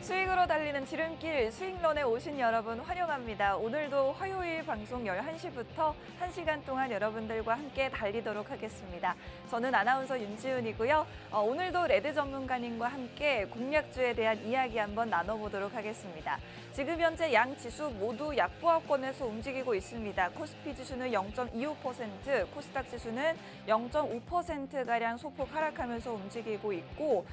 수익으로 달리는 지름길 수익런에 오신 여러분 환영합니다. 오늘도 화요일 방송 11시부터 1시간 동안 여러분들과 함께 달리도록 하겠습니다. 저는 아나운서 윤지훈이고요. 오늘도 레드 전문가님과 함께 공략주에 대한 이야기 한번 나눠보도록 하겠습니다. 지금 현재 양 지수 모두 약보합권에서 움직이고 있습니다. 코스피 지수는 0.25%, 코스닥 지수는 0.5%가량 소폭 하락하면서 움직이고 있고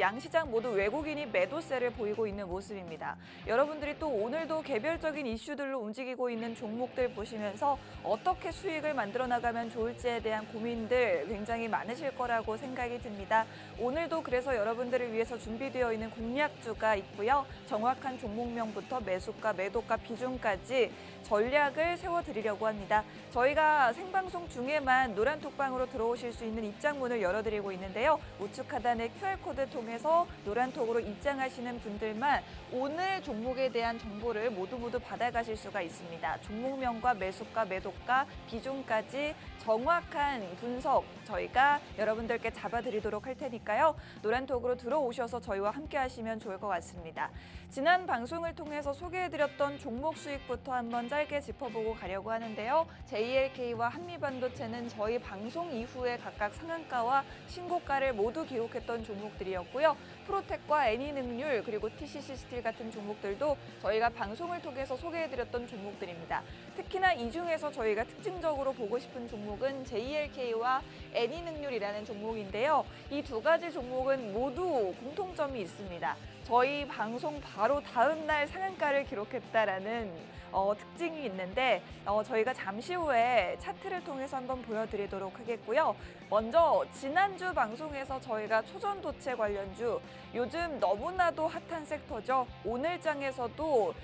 양 시장 모두 외국인이 매도세를 보이고 있는 모습입니다. 여러분들이 또 오늘도 개별적인 이슈들로 움직이고 있는 종목들 보시면서 어떻게 수익을 만들어 나가면 좋을지에 대한 고민들 굉장히 많으실 거라고 생각이 듭니다. 오늘도 그래서 여러분들을 위해서 준비되어 있는 공략주가 있고요. 정확한 종목명부터 매수가, 매도가, 비중까지 전략을 세워드리려고 합니다. 저희가 생방송 중에만 노란톡방으로 들어오실 수 있는 입장문을 열어드리고 있는데요. 우측 하단의 QR코드 통해서 노란톡으로 입장하시는 분들만 오늘 종목에 대한 정보를 모두 받아가실 수가 있습니다. 종목명과 매수가, 매도가, 비중까지 정확한 분석 저희가 여러분들께 잡아드리도록 할 테니까요. 노란톡으로 들어오셔서 저희와 함께 하시면 좋을 것 같습니다. 지난 방송을 통해서 소개해드렸던 종목 수익부터 한번 짧게 짚어보고 가려고 하는데요. JLK와 한미반도체는 저희 방송 이후에 각각 상한가와 신고가를 모두 기록했던 종목들이었고요. 프로텍과 애니능률 그리고 TCC 스틸 같은 종목들도 저희가 방송을 통해서 소개해드렸던 종목들입니다. 특히나 이 중에서 저희가 특징적으로 보고 싶은 종목은 JLK와 애니능률이라는 종목인데요. 이 두 가지 종목은 모두 공통점이 있습니다. 저희 방송 바로 다음 날 상한가를 기록했다라는 특징이 있는데 저희가 잠시 후에 차트를 통해서 한번 보여드리도록 하겠고요. 먼저 지난주 방송에서 저희가 초전도체 관련주 요즘 너무나도 핫한 섹터죠. 오늘장에서도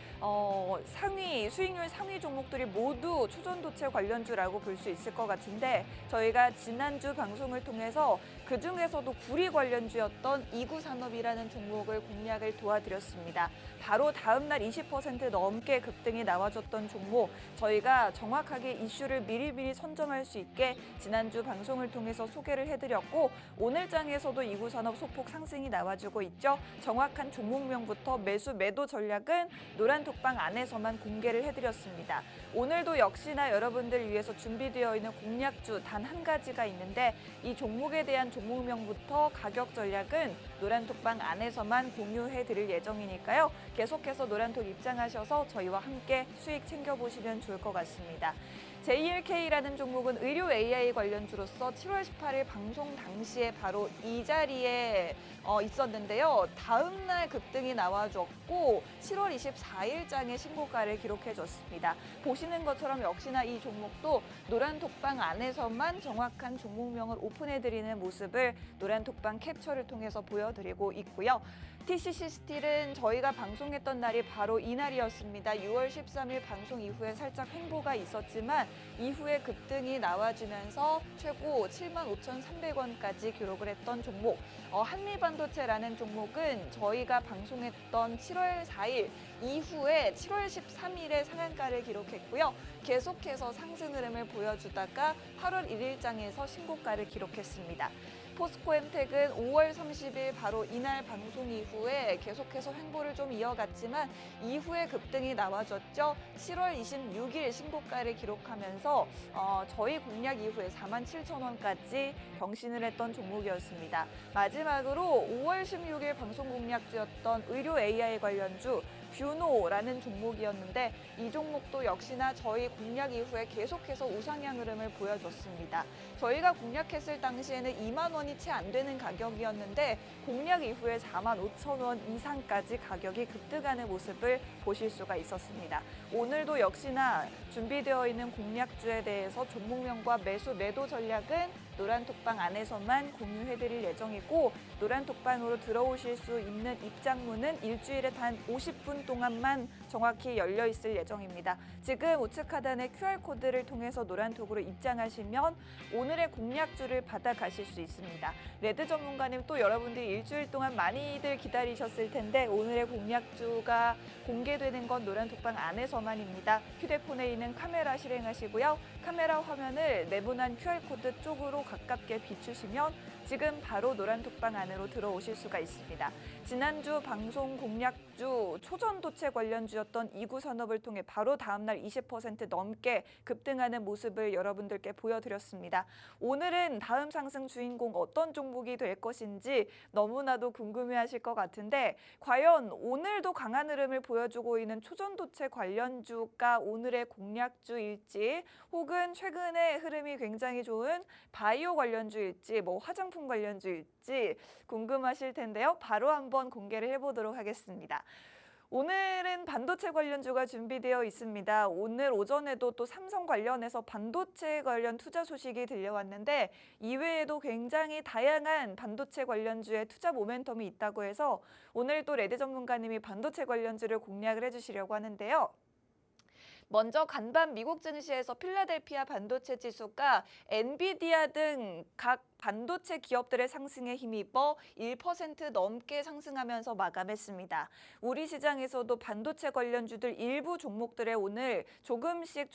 수익률 상위 종목들이 모두 초전도체 관련주라고 볼 수 있을 것 같은데 저희가 지난주 방송을 통해서 그중에서도 구리 관련주였던 이구산업이라는 종목을 공략을 도와드렸습니다. 바로 다음 날 20% 넘게 급등이 나와줬던 종목 저희가 정확하게 이슈를 미리미리 선점할 수 있게 지난주 방송을 통해서 소개를 해드렸고 오늘장에서도 이구산업 소폭 상승이 나와주고 있죠. 정확한 종목명부터 매수 매도 전략은 노란톡방 안에서만 공개를 해드렸습니다. 오늘도 역시나 여러분들 위해서 준비되어 있는 공략주 단 한 가지가 있는데 이 종목에 대한 종목명부터 가격 전략은 노란톡방 안에서만 공유해드릴 예정이니까요. 계속해서 노란톡 입장하셔서 저희와 함께 수익 챙겨보시면 좋을 것 같습니다. JLK라는 종목은 의료 AI 관련주로서 7월 18일 방송 당시에 바로 이 자리에 있었는데요. 다음 날 급등이 나와줬고 7월 24일장에 신고가를 기록해줬습니다. 보시는 것처럼 역시나 이 종목도 노란톡방 안에서만 정확한 종목명을 오픈해드리는 모습을 노란톡방 캡처를 통해서 보여드리고 있고요. TCC 스틸은 저희가 방송했던 날이 바로 이날이었습니다. 6월 13일 방송 이후에 살짝 횡보가 있었지만 이후에 급등이 나와주면서 최고 75,300원까지 기록을 했던 종목. 한미반도체라는 종목은 저희가 방송했던 7월 4일 이후에 7월 13일에 상한가를 기록했고요. 계속해서 상승 흐름을 보여주다가 8월 1일장에서 신고가를 기록했습니다. 포스코엠텍은 5월 30일 바로 이날 방송 이후에 계속해서 횡보를 좀 이어갔지만 이후에 급등이 나와줬죠. 7월 26일 신고가를 기록하면서 저희 공략 이후에 47,000원까지 경신을 했던 종목이었습니다. 마지막으로 5월 16일 방송 공략주였던 의료 AI 관련주 뷰노라는 종목이었는데 이 종목도 역시나 저희 공략 이후에 계속해서 우상향 흐름을 보여줬습니다. 저희가 공략했을 당시에는 2만 원이 채 안 되는 가격이었는데 공략 이후에 45,000원 이상까지 가격이 급등하는 모습을 보실 수가 있었습니다. 오늘도 역시나 준비되어 있는 공략주에 대해서 종목명과 매수 매도 전략은 노란톡방 안에서만 공유해드릴 예정이고 노란톡방으로 들어오실 수 있는 입장문은 일주일에 단 50분 동안만 정확히 열려 있을 예정입니다. 지금 우측 하단의 QR코드를 통해서 노란톡으로 입장하시면 오늘의 공략주를 받아가실 수 있습니다. 레드 전문가님 또 여러분들이 일주일 동안 많이들 기다리셨을 텐데 오늘의 공략주가 공개되는 건 노란톡방 안에서만입니다. 휴대폰에 있는 카메라 실행하시고요. 카메라 화면을 네모난 QR코드 쪽으로 가깝게 비추시면 지금 바로 노란톡방 안으로 들어오실 수가 있습니다. 지난주 방송 공략주 초전도체 관련주였던 이구 산업을 통해 바로 다음날 20% 넘게 급등하는 모습을 여러분들께 보여드렸습니다. 오늘은 다음 상승 주인공 어떤 종목이 될 것인지 너무나도 궁금해하실 것 같은데 과연 오늘도 강한 흐름을 보여주고 있는 초전도체 관련주가 오늘의 공략주일지 혹은 최근에 흐름이 굉장히 좋은 바이오 관련주일지 화장품 관련주일지 궁금하실 텐데요. 바로 한번 공개를 해보도록 하겠습니다. 오늘은 반도체 관련주가 준비되어 있습니다. 오늘 오전에도 또 삼성 관련해서 반도체 관련 투자 소식이 들려왔는데 이외에도 굉장히 다양한 반도체 관련주의 투자 모멘텀이 있다고 해서 오늘 또 레드 전문가님이 반도체 관련주를 공략을 해주시려고 하는데요. 먼저 간밤 미국 증시에서 필라델피아 반도체 지수가 엔비디아 등 각 반도체 기업들의 상승에 힘입어 1% 넘게 상승하면서 마감했습니다. 우리 시장에서도 반도체 관련주들 일부 종목들의 오늘 조금씩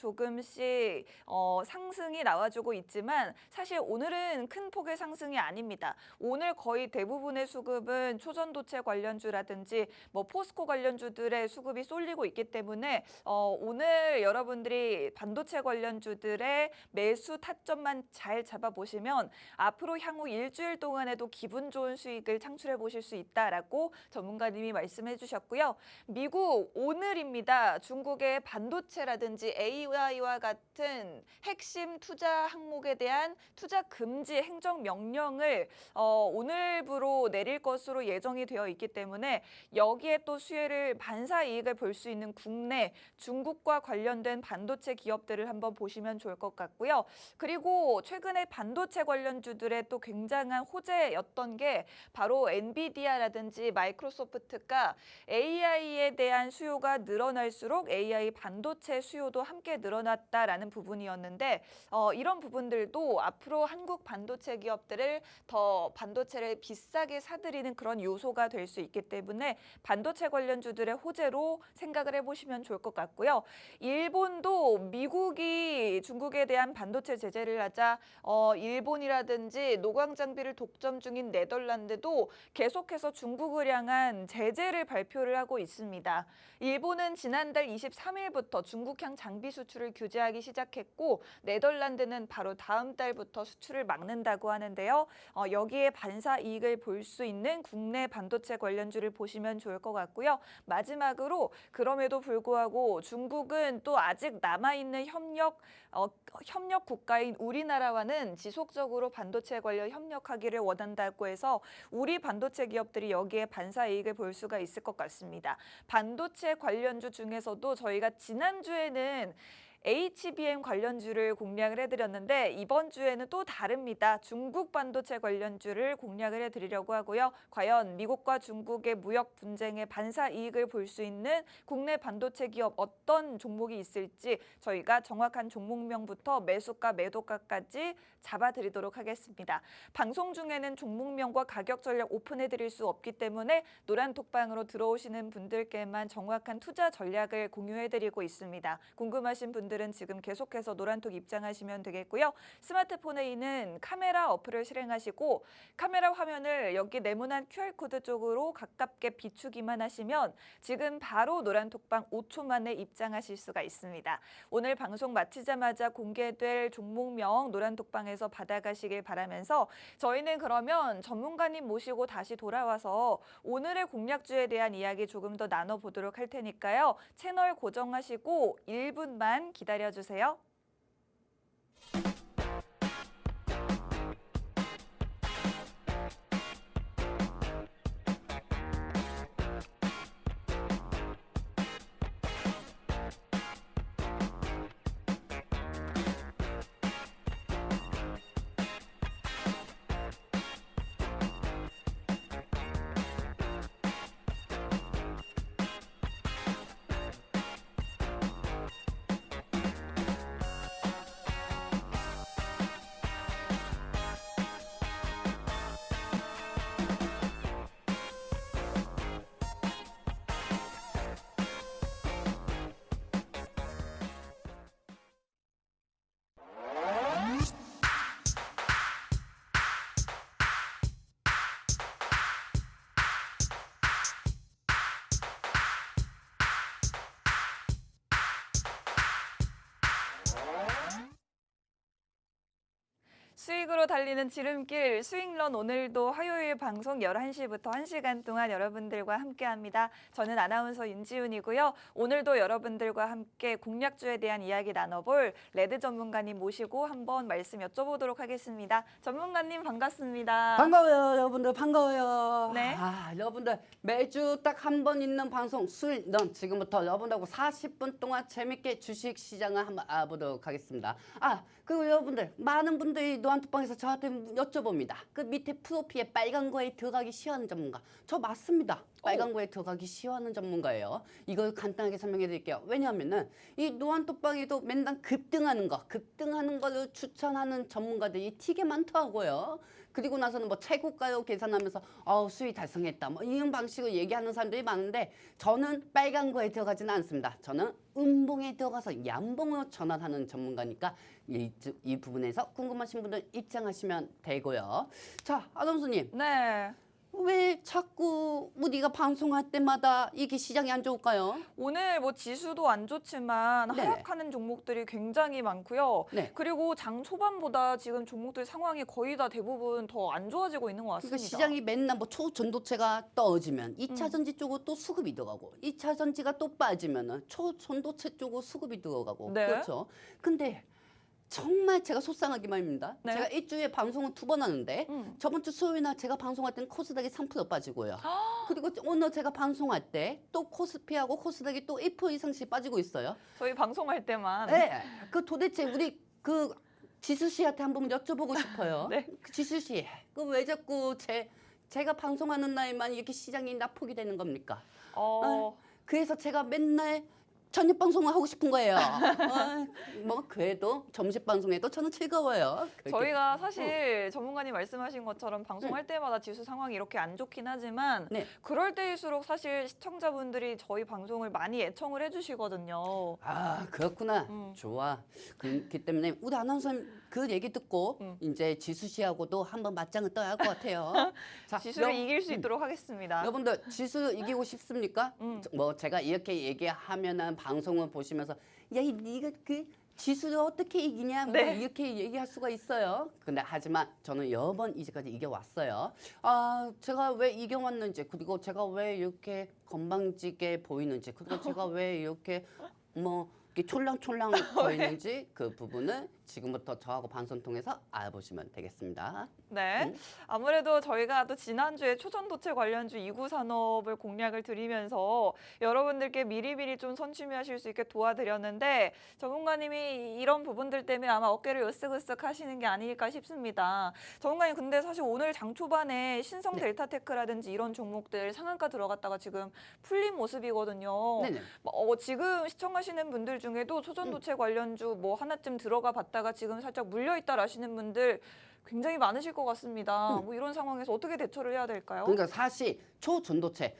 상승이 나와주고 있지만 사실 오늘은 큰 폭의 상승이 아닙니다. 오늘 거의 대부분의 수급은 초전도체 관련주라든지 포스코 관련주들의 수급이 쏠리고 있기 때문에 오늘 여러분들이 반도체 관련주들의 매수 타점만 잘 잡아보시면 앞으로 향후 일주일 동안에도 기분 좋은 수익을 창출해 보실 수 있다라고 전문가님이 말씀해 주셨고요. 미국 오늘입니다. 중국의 반도체라든지 AI와 같은 핵심 투자 항목에 대한 투자 금지 행정 명령을 오늘부로 내릴 것으로 예정이 되어 있기 때문에 여기에 또 수혜를 반사 이익을 볼 수 있는 국내 중국과 관련된 반도체 기업들을 한번 보시면 좋을 것 같고요. 그리고 최근에 반도체 관련주들의 또 굉장한 호재였던 게 바로 엔비디아라든지 마이크로소프트가 AI에 대한 수요가 늘어날수록 AI 반도체 수요도 함께 늘어났다라는 부분이었는데 이런 부분들도 앞으로 한국 반도체 기업들을 더 반도체를 비싸게 사들이는 그런 요소가 될 수 있기 때문에 반도체 관련주들의 호재로 생각을 해보시면 좋을 것 같고요. 일본도 미국이 중국에 대한 반도체 제재를 하자 일본이라든지 노광 장비를 독점 중인 네덜란드도 계속해서 중국을 향한 제재를 발표를 하고 있습니다. 일본은 지난달 23일부터 중국향 장비 수출을 규제하기 시작했고 네덜란드는 바로 다음 달부터 수출을 막는다고 하는데요. 여기에 반사 이익을 볼 수 있는 국내 반도체 관련주를 보시면 좋을 것 같고요. 마지막으로 그럼에도 불구하고 중국은 또 아직 남아있는 협력 국가인 우리나라와는 지속적으로 반도체 관련 협력하기를 원한다고 해서 우리 반도체 기업들이 여기에 반사 이익을 볼 수가 있을 것 같습니다. 반도체 관련주 중에서도 저희가 지난주에는 HBM 관련주를 공략을 해드렸는데 이번 주에는 또 다릅니다. 중국 반도체 관련주를 공략을 해드리려고 하고요. 과연 미국과 중국의 무역 분쟁의 반사 이익을 볼 수 있는 국내 반도체 기업 어떤 종목이 있을지 저희가 정확한 종목명부터 매수가, 매도가까지 잡아드리도록 하겠습니다. 방송 중에는 종목명과 가격 전략 오픈해드릴 수 없기 때문에 노란톡방으로 들어오시는 분들께만 정확한 투자 전략을 공유해드리고 있습니다. 궁금하신 분들은 지금 계속해서 노란톡 입장하시면 되겠고요. 스마트폰에 있는 카메라 어플을 실행하시고 카메라 화면을 여기 네모난 QR코드 쪽으로 가깝게 비추기만 하시면 지금 바로 노란톡방 5초 만에 입장하실 수가 있습니다. 오늘 방송 마치자마자 공개될 종목명 노란톡방에서 받아가시길 바라면서 저희는 그러면 전문가님 모시고 다시 돌아와서 오늘의 공략주에 대한 이야기 조금 더 나눠보도록 할 테니까요. 채널 고정하시고 1분만 기다려주세요. 수익으로 달리는 지름길 수익런 오늘도 화요일 방송 11시부터 1시간 동안 여러분들과 함께합니다. 저는 아나운서 윤지훈이고요. 오늘도 여러분들과 함께 공략주에 대한 이야기 나눠볼 레드 전문가님 모시고 한번 말씀 여쭤보도록 하겠습니다. 전문가님 반갑습니다. 반가워요, 여러분들 반가워요. 네. 여러분들 매주 딱 한 번 있는 방송 수익런 지금부터 여러분들하고 40분 동안 재밌게 주식 시장을 한번 알아보도록 하겠습니다. 그리고 여러분들 많은 분들이 노안톡방에서 저한테 여쭤봅니다. 그 밑에 프로필에 빨간 거에 들어가기 싫어하는 전문가. 저 맞습니다. 빨간 거에 들어가기 싫어하는 전문가예요. 이걸 간단하게 설명해 드릴게요. 왜냐하면은 이 노안톡방에도 맨날 급등하는 거를 추천하는 전문가들이 되게 많더라고요. 그리고 나서는 뭐 최고가로 계산하면서 수익 달성했다 뭐 이런 방식으로 얘기하는 사람들이 많은데 저는 빨간 거에 들어가지는 않습니다. 저는 음봉에 들어가서 양봉으로 전환하는 전문가니까 이 부분에서 궁금하신 분들 입장하시면 되고요. 자, 아나운서님. 네. 왜 자꾸 우리가 방송할 때마다 이게 시장이 안 좋을까요? 오늘 뭐 지수도 안 좋지만 네. 하락하는 종목들이 굉장히 많고요. 네. 그리고 장 초반보다 지금 종목들 상황이 거의 다 대부분 더 안 좋아지고 있는 것 같습니다. 그러니까 시장이 맨날 뭐 초전도체가 떨어지면 2차 전지 쪽으로 또 수급이 들어가고 2차 전지가 또 빠지면은 초전도체 쪽으로 수급이 들어가고 네. 그렇죠. 근데 정말 제가 속상하게 말입니다. 네. 제가 일주일에 방송을 2번 하는데 저번 주 수요일 날 제가 방송할 때는 코스닥이 3% 빠지고요. 그리고 오늘 제가 방송할 때 또 코스피하고 코스닥이 또 1% 이상씩 빠지고 있어요. 저희 방송할 때만. 네. 그 도대체 우리 그 지수 씨한테 한번 여쭤보고 싶어요. 네. 그 지수 씨, 그 왜 자꾸 제가 방송하는 날만 이렇게 시장이 낙폭이 되는 겁니까? 그래서 제가 맨날 저녁 방송을 하고 싶은 거예요. 뭐 그래도 점심 방송에도 저는 즐거워요. 저희가 사실 전문가님 말씀하신 것처럼 방송할 때마다 지수 상황이 이렇게 안 좋긴 하지만 네. 그럴 때일수록 사실 시청자분들이 저희 방송을 많이 애청을 해주시거든요. 그렇구나. 좋아. 그렇기 때문에 우리 아나운서님 그 얘기 듣고 이제 지수 씨하고도 한번 맞짱을 떠야 할 것 같아요. 자, 지수를 이길 수 있도록 하겠습니다. 여러분들 지수 이기고 싶습니까? 뭐 제가 이렇게 얘기하면은 방송을 보시면서 네가 그 지수를 어떻게 이기냐 뭐 네. 이렇게 얘기할 수가 있어요. 근데 하지만 저는 여러 번 이제까지 이겨왔어요. 제가 왜 이겨왔는지 그리고 제가 왜 이렇게 건방지게 보이는지 그리고 제가 왜 이렇게 이렇게 촐랑촐랑 보이는지 그 부분을 지금부터 저하고 방송 통해서 알아보시면 되겠습니다. 네. 아무래도 저희가 또 지난주에 초전도체 관련주 2구 산업을 공략을 드리면서 여러분들께 미리미리 좀 선취하실 수 있게 도와드렸는데 전문가님이 이런 부분들 때문에 아마 어깨를 으쓱으쓱 하시는 게 아닐까 싶습니다. 전문가님 근데 사실 오늘 장 초반에 신성 델타테크라든지 이런 종목들 상한가 들어갔다가 지금 풀린 모습이거든요. 네네. 지금 시청하시는 분들 중에도 초전도체 관련주 뭐 하나쯤 들어가 봤다가 지금 살짝 물려있다라시는 분들 굉장히 많으실 것 같습니다. 뭐 이런 상황에서 어떻게 대처를 해야 될까요? 그러니까 사실 초전도체,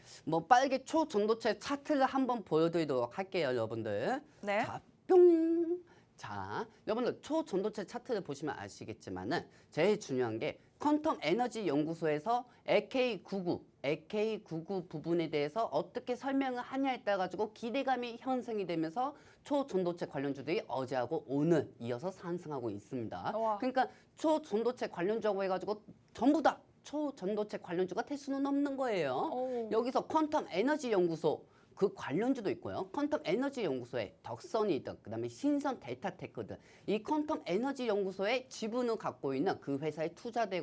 빨개 초전도체 차트를 한번 보여드리도록 할게요, 여러분들. 네. 자, 뿅. 자, 여러분들 초전도체 차트를 보시면 아시겠지만은 제일 중요한 게 퀀텀 에너지 연구소에서 AK99 부분에 대해서 어떻게 설명을 하냐에 따라 가지고 기대감이 형성이 되면서 초전도체 관련주들이 어제하고 오늘 이어서 상승하고 있습니다. 와. 그러니까 초전도체 관련주하고 해가지고 전부 다 초전도체 관련주가 될 수는 없는 거예요. 여기서 퀀텀 에너지 연구소 그 관련주도 있고요. 퀀텀 에너지 연구소에 덕선이든 그다음에 신선 델타테크든 이 퀀텀 에너지 연구소의 지분을 갖고 있는 그 회사에 투자를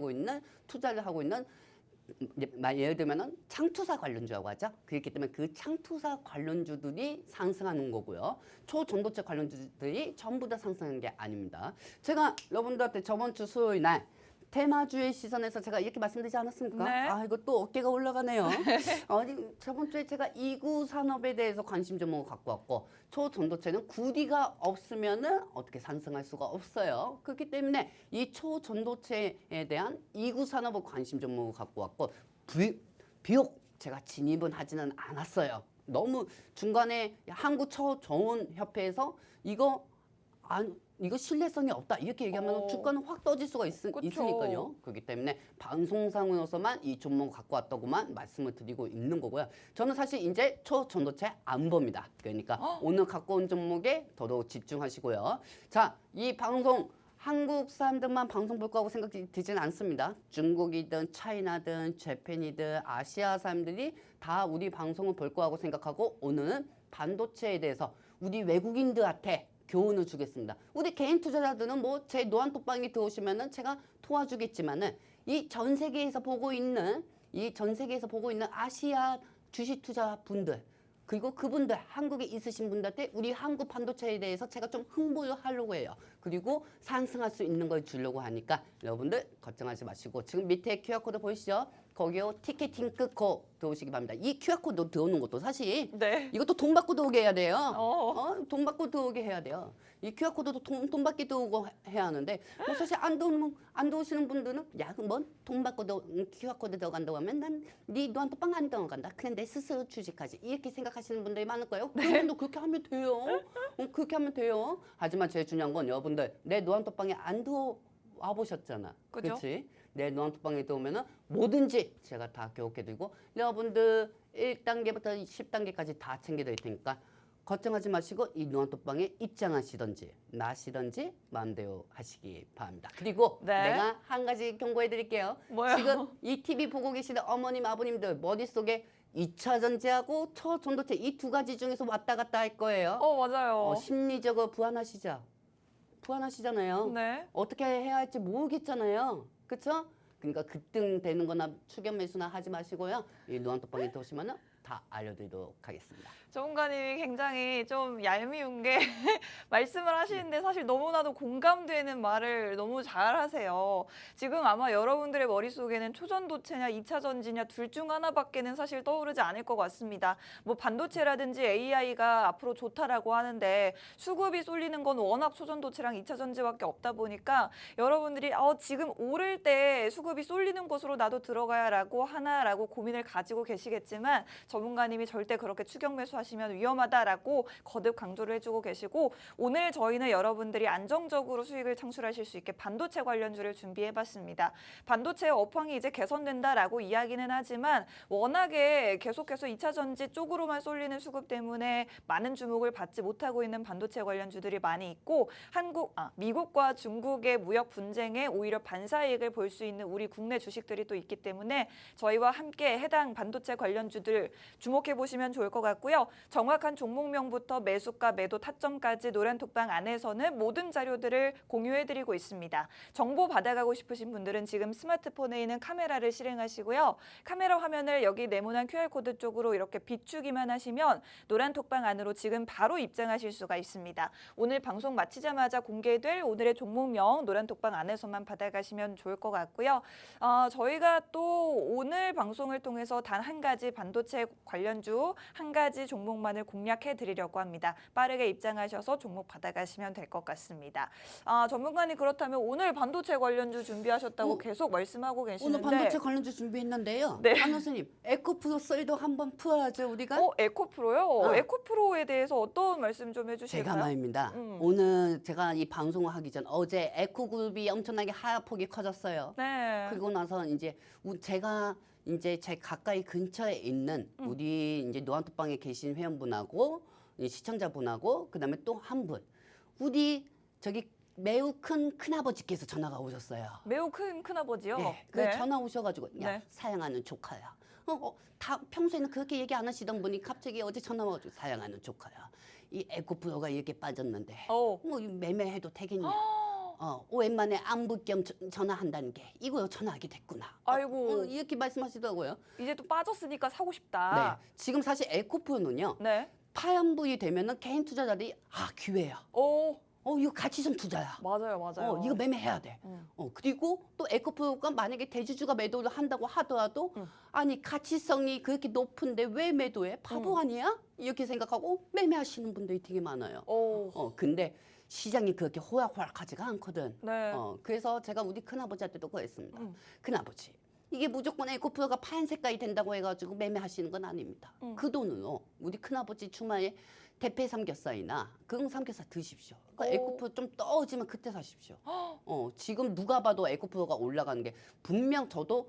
하고 있는 예를 들면은 창투사 관련주라고 하죠. 그렇기 때문에 그 창투사 관련주들이 상승하는 거고요. 초전도체 관련주들이 전부 다 상승하는 게 아닙니다. 제가 여러분들한테 저번 주 수요일 날 테마주의 시선에서 제가 이렇게 말씀드리지 않았습니까? 네. 이거 또 어깨가 올라가네요. 저번 주에 제가 2구 산업에 대해서 관심 종목을 갖고 왔고 초전도체는 구리가 없으면은 어떻게 상승할 수가 없어요. 그렇기 때문에 이 초전도체에 대한 2구 산업을 관심 종목을 갖고 왔고 비록 제가 진입은 하지는 않았어요. 너무 중간에 한국초정원협회에서 이거 신뢰성이 없다 이렇게 얘기하면 주가는 확 떠질 수가 있으니까요. 그렇기 때문에 방송상으로서만 이 종목을 갖고 왔다고만 말씀을 드리고 있는 거고요. 저는 사실 이제 초전도체 안 봅니다. 그러니까 오늘 갖고 온 종목에 더더욱 집중하시고요. 자, 이 방송 한국 사람들만 방송 볼 거라고 생각이 들지는 않습니다. 중국이든 차이나든 재팬이든 아시아 사람들이 다 우리 방송을 볼 거라고 생각하고 오늘은 반도체에 대해서 우리 외국인들한테 교훈을 주겠습니다. 우리 개인 투자자들은 뭐 제 노안톡방에 들어오시면은 제가 도와주겠지만은 이 전 세계에서 보고 있는 아시아 주식 투자 분들 그리고 그분들 한국에 있으신 분들한테 우리 한국 반도체에 대해서 제가 좀 홍보를 하려고 해요. 그리고 상승할 수 있는 걸 주려고 하니까 여러분들 걱정하지 마시고 지금 밑에 QR코드 보이시죠? 거기요 티켓팅 끊고 들어오시기 바랍니다. 이 QR코드 들어오는 것도 사실 네. 이것도 돈 받고 들어오게 해야 돼요. 어. 돈 받고 들어오게 해야 돼요. 이 QR코드도 돈 받게 들어오고 해야 하는데 뭐 사실 안 들어오시는 분들은 야 그럼 돈 받고 QR코드 들어간다고 하면 난 네 노안톡방 안 들어간다. 그냥 내 스스로 주식하지. 이렇게 생각하시는 분들이 많을 거예요. 그분도 그렇게 하면 돼요. 그렇게 하면 돼요. 하지만 제일 중요한 건 여러분들 내 노안톡방에 안 들어와 보셨잖아. 그죠? 그렇지? 내 노안톡방에 들어오면은 뭐든지 제가 다 교육해드리고 여러분들 1단계부터 10단계까지 다 챙겨드릴 테니까 걱정하지 마시고 이 노안톡방에 입장하시든지 나시든지 마음대로 하시기 바랍니다. 그리고 네. 내가 한 가지 경고해드릴게요. 뭐요? 지금 이 TV 보고 계시는 어머님 아버님들 머릿속에 2차 전지하고 초전도체 이 두 가지 중에서 왔다 갔다 할 거예요. 맞아요. 심리적으로 불안하시죠? 불안하시잖아요. 네. 어떻게 해야 할지 모르겠잖아요. 그렇죠? 그러니까 급등되는 거나 추격 매수나 하지 마시고요. 이 노안톡방에 들어오시면 다 알려드리도록 하겠습니다. 전문가님이 굉장히 좀 얄미운 게 말씀을 하시는데 사실 너무나도 공감되는 말을 너무 잘하세요. 지금 아마 여러분들의 머릿속에는 초전도체냐 2차 전지냐 둘 중 하나밖에는 사실 떠오르지 않을 것 같습니다. 뭐 반도체라든지 AI가 앞으로 좋다라고 하는데 수급이 쏠리는 건 워낙 초전도체랑 2차 전지밖에 없다 보니까 여러분들이 지금 오를 때 수급이 쏠리는 곳으로 나도 들어가야라고 하나라고 고민을 가지고 계시겠지만 전문가님이 절대 그렇게 추격 매수하시면 위험하다라고 거듭 강조를 해주고 계시고 오늘 저희는 여러분들이 안정적으로 수익을 창출하실 수 있게 반도체 관련주를 준비해봤습니다. 반도체의 업황이 이제 개선된다라고 이야기는 하지만 워낙에 계속해서 2차 전지 쪽으로만 쏠리는 수급 때문에 많은 주목을 받지 못하고 있는 반도체 관련주들이 많이 있고 미국과 중국의 무역 분쟁에 오히려 반사이익을 볼 수 있는 우리 국내 주식들이 또 있기 때문에 저희와 함께 해당 반도체 관련주들 주목해 보시면 좋을 것 같고요. 정확한 종목명부터 매수가, 매도 타점까지 노란톡방 안에서는 모든 자료들을 공유해드리고 있습니다. 정보 받아가고 싶으신 분들은 지금 스마트폰에 있는 카메라를 실행하시고요. 카메라 화면을 여기 네모난 QR코드 쪽으로 이렇게 비추기만 하시면 노란톡방 안으로 지금 바로 입장하실 수가 있습니다. 오늘 방송 마치자마자 공개될 오늘의 종목명 노란톡방 안에서만 받아가시면 좋을 것 같고요. 저희가 또 오늘 방송을 통해서 단 한 가지 반도체 관련주 한 가지 종목만을 공략해 드리려고 합니다. 빠르게 입장하셔서 종목 받아가시면 될 것 같습니다. 전문가님 그렇다면 오늘 반도체 관련주 준비하셨다고 계속 말씀하고 계시는데 오늘 반도체 관련주 준비했는데요. 네. 한 교수님 에코프로 썰도 한번 풀어야죠 우리가. 에코프로요? 에코프로에 대해서 어떤 말씀 좀 해주실까요? 제가 말입니다. 오늘 제가 이 방송을 하기 전 어제 에코그룹이 엄청나게 하락폭이 커졌어요. 네. 그리고 나서 이제 제가 이제 제 가까이 근처에 있는 우리 이제 노안톡방에 계신 회원분하고 시청자분하고 그다음에 또 한 분 우리 저기 매우 큰 큰아버지께서 전화가 오셨어요. 매우 큰 큰아버지요? 네. 그 전화 오셔가지고 야 네. 사양하는 조카야. 다 평소에는 그렇게 얘기 안 하시던 분이 갑자기 어제 전화 와가지고 사양하는 조카야. 이 에코프로가 이렇게 빠졌는데 뭐 매매해도 되겠냐? 오랜만에 안부 겸 전화한다는 게 이거 전화하게 됐구나. 아이고. 이렇게 말씀하시더라고요. 이제 또 빠졌으니까 사고 싶다. 네. 지금 사실 에코프로는요. 네. 파연부이 되면은 개인 투자자들이 기회야. 이거 가치성 투자야. 맞아요. 이거 매매해야 돼. 그리고 또 에코프로가 만약에 대주주가 매도를 한다고 하더라도 아니 가치성이 그렇게 높은데 왜 매도해? 바보 아니야? 이렇게 생각하고 매매하시는 분들이 되게 많아요. 근데 시장이 그렇게 호락호락하지가 않거든. 네. 그래서 제가 우리 큰아버지한테도 그랬습니다. 큰아버지. 이게 무조건 에코프로가 파란 색깔이 된다고 해가지고 매매하시는 건 아닙니다. 그 돈으로 우리 큰아버지 주말에 대패 삼겹살이나 그런 삼겹살 드십시오. 그러니까 에코프로 좀 떨어지면 그때 사십시오. 지금 누가 봐도 에코프로가 올라가는 게 분명 저도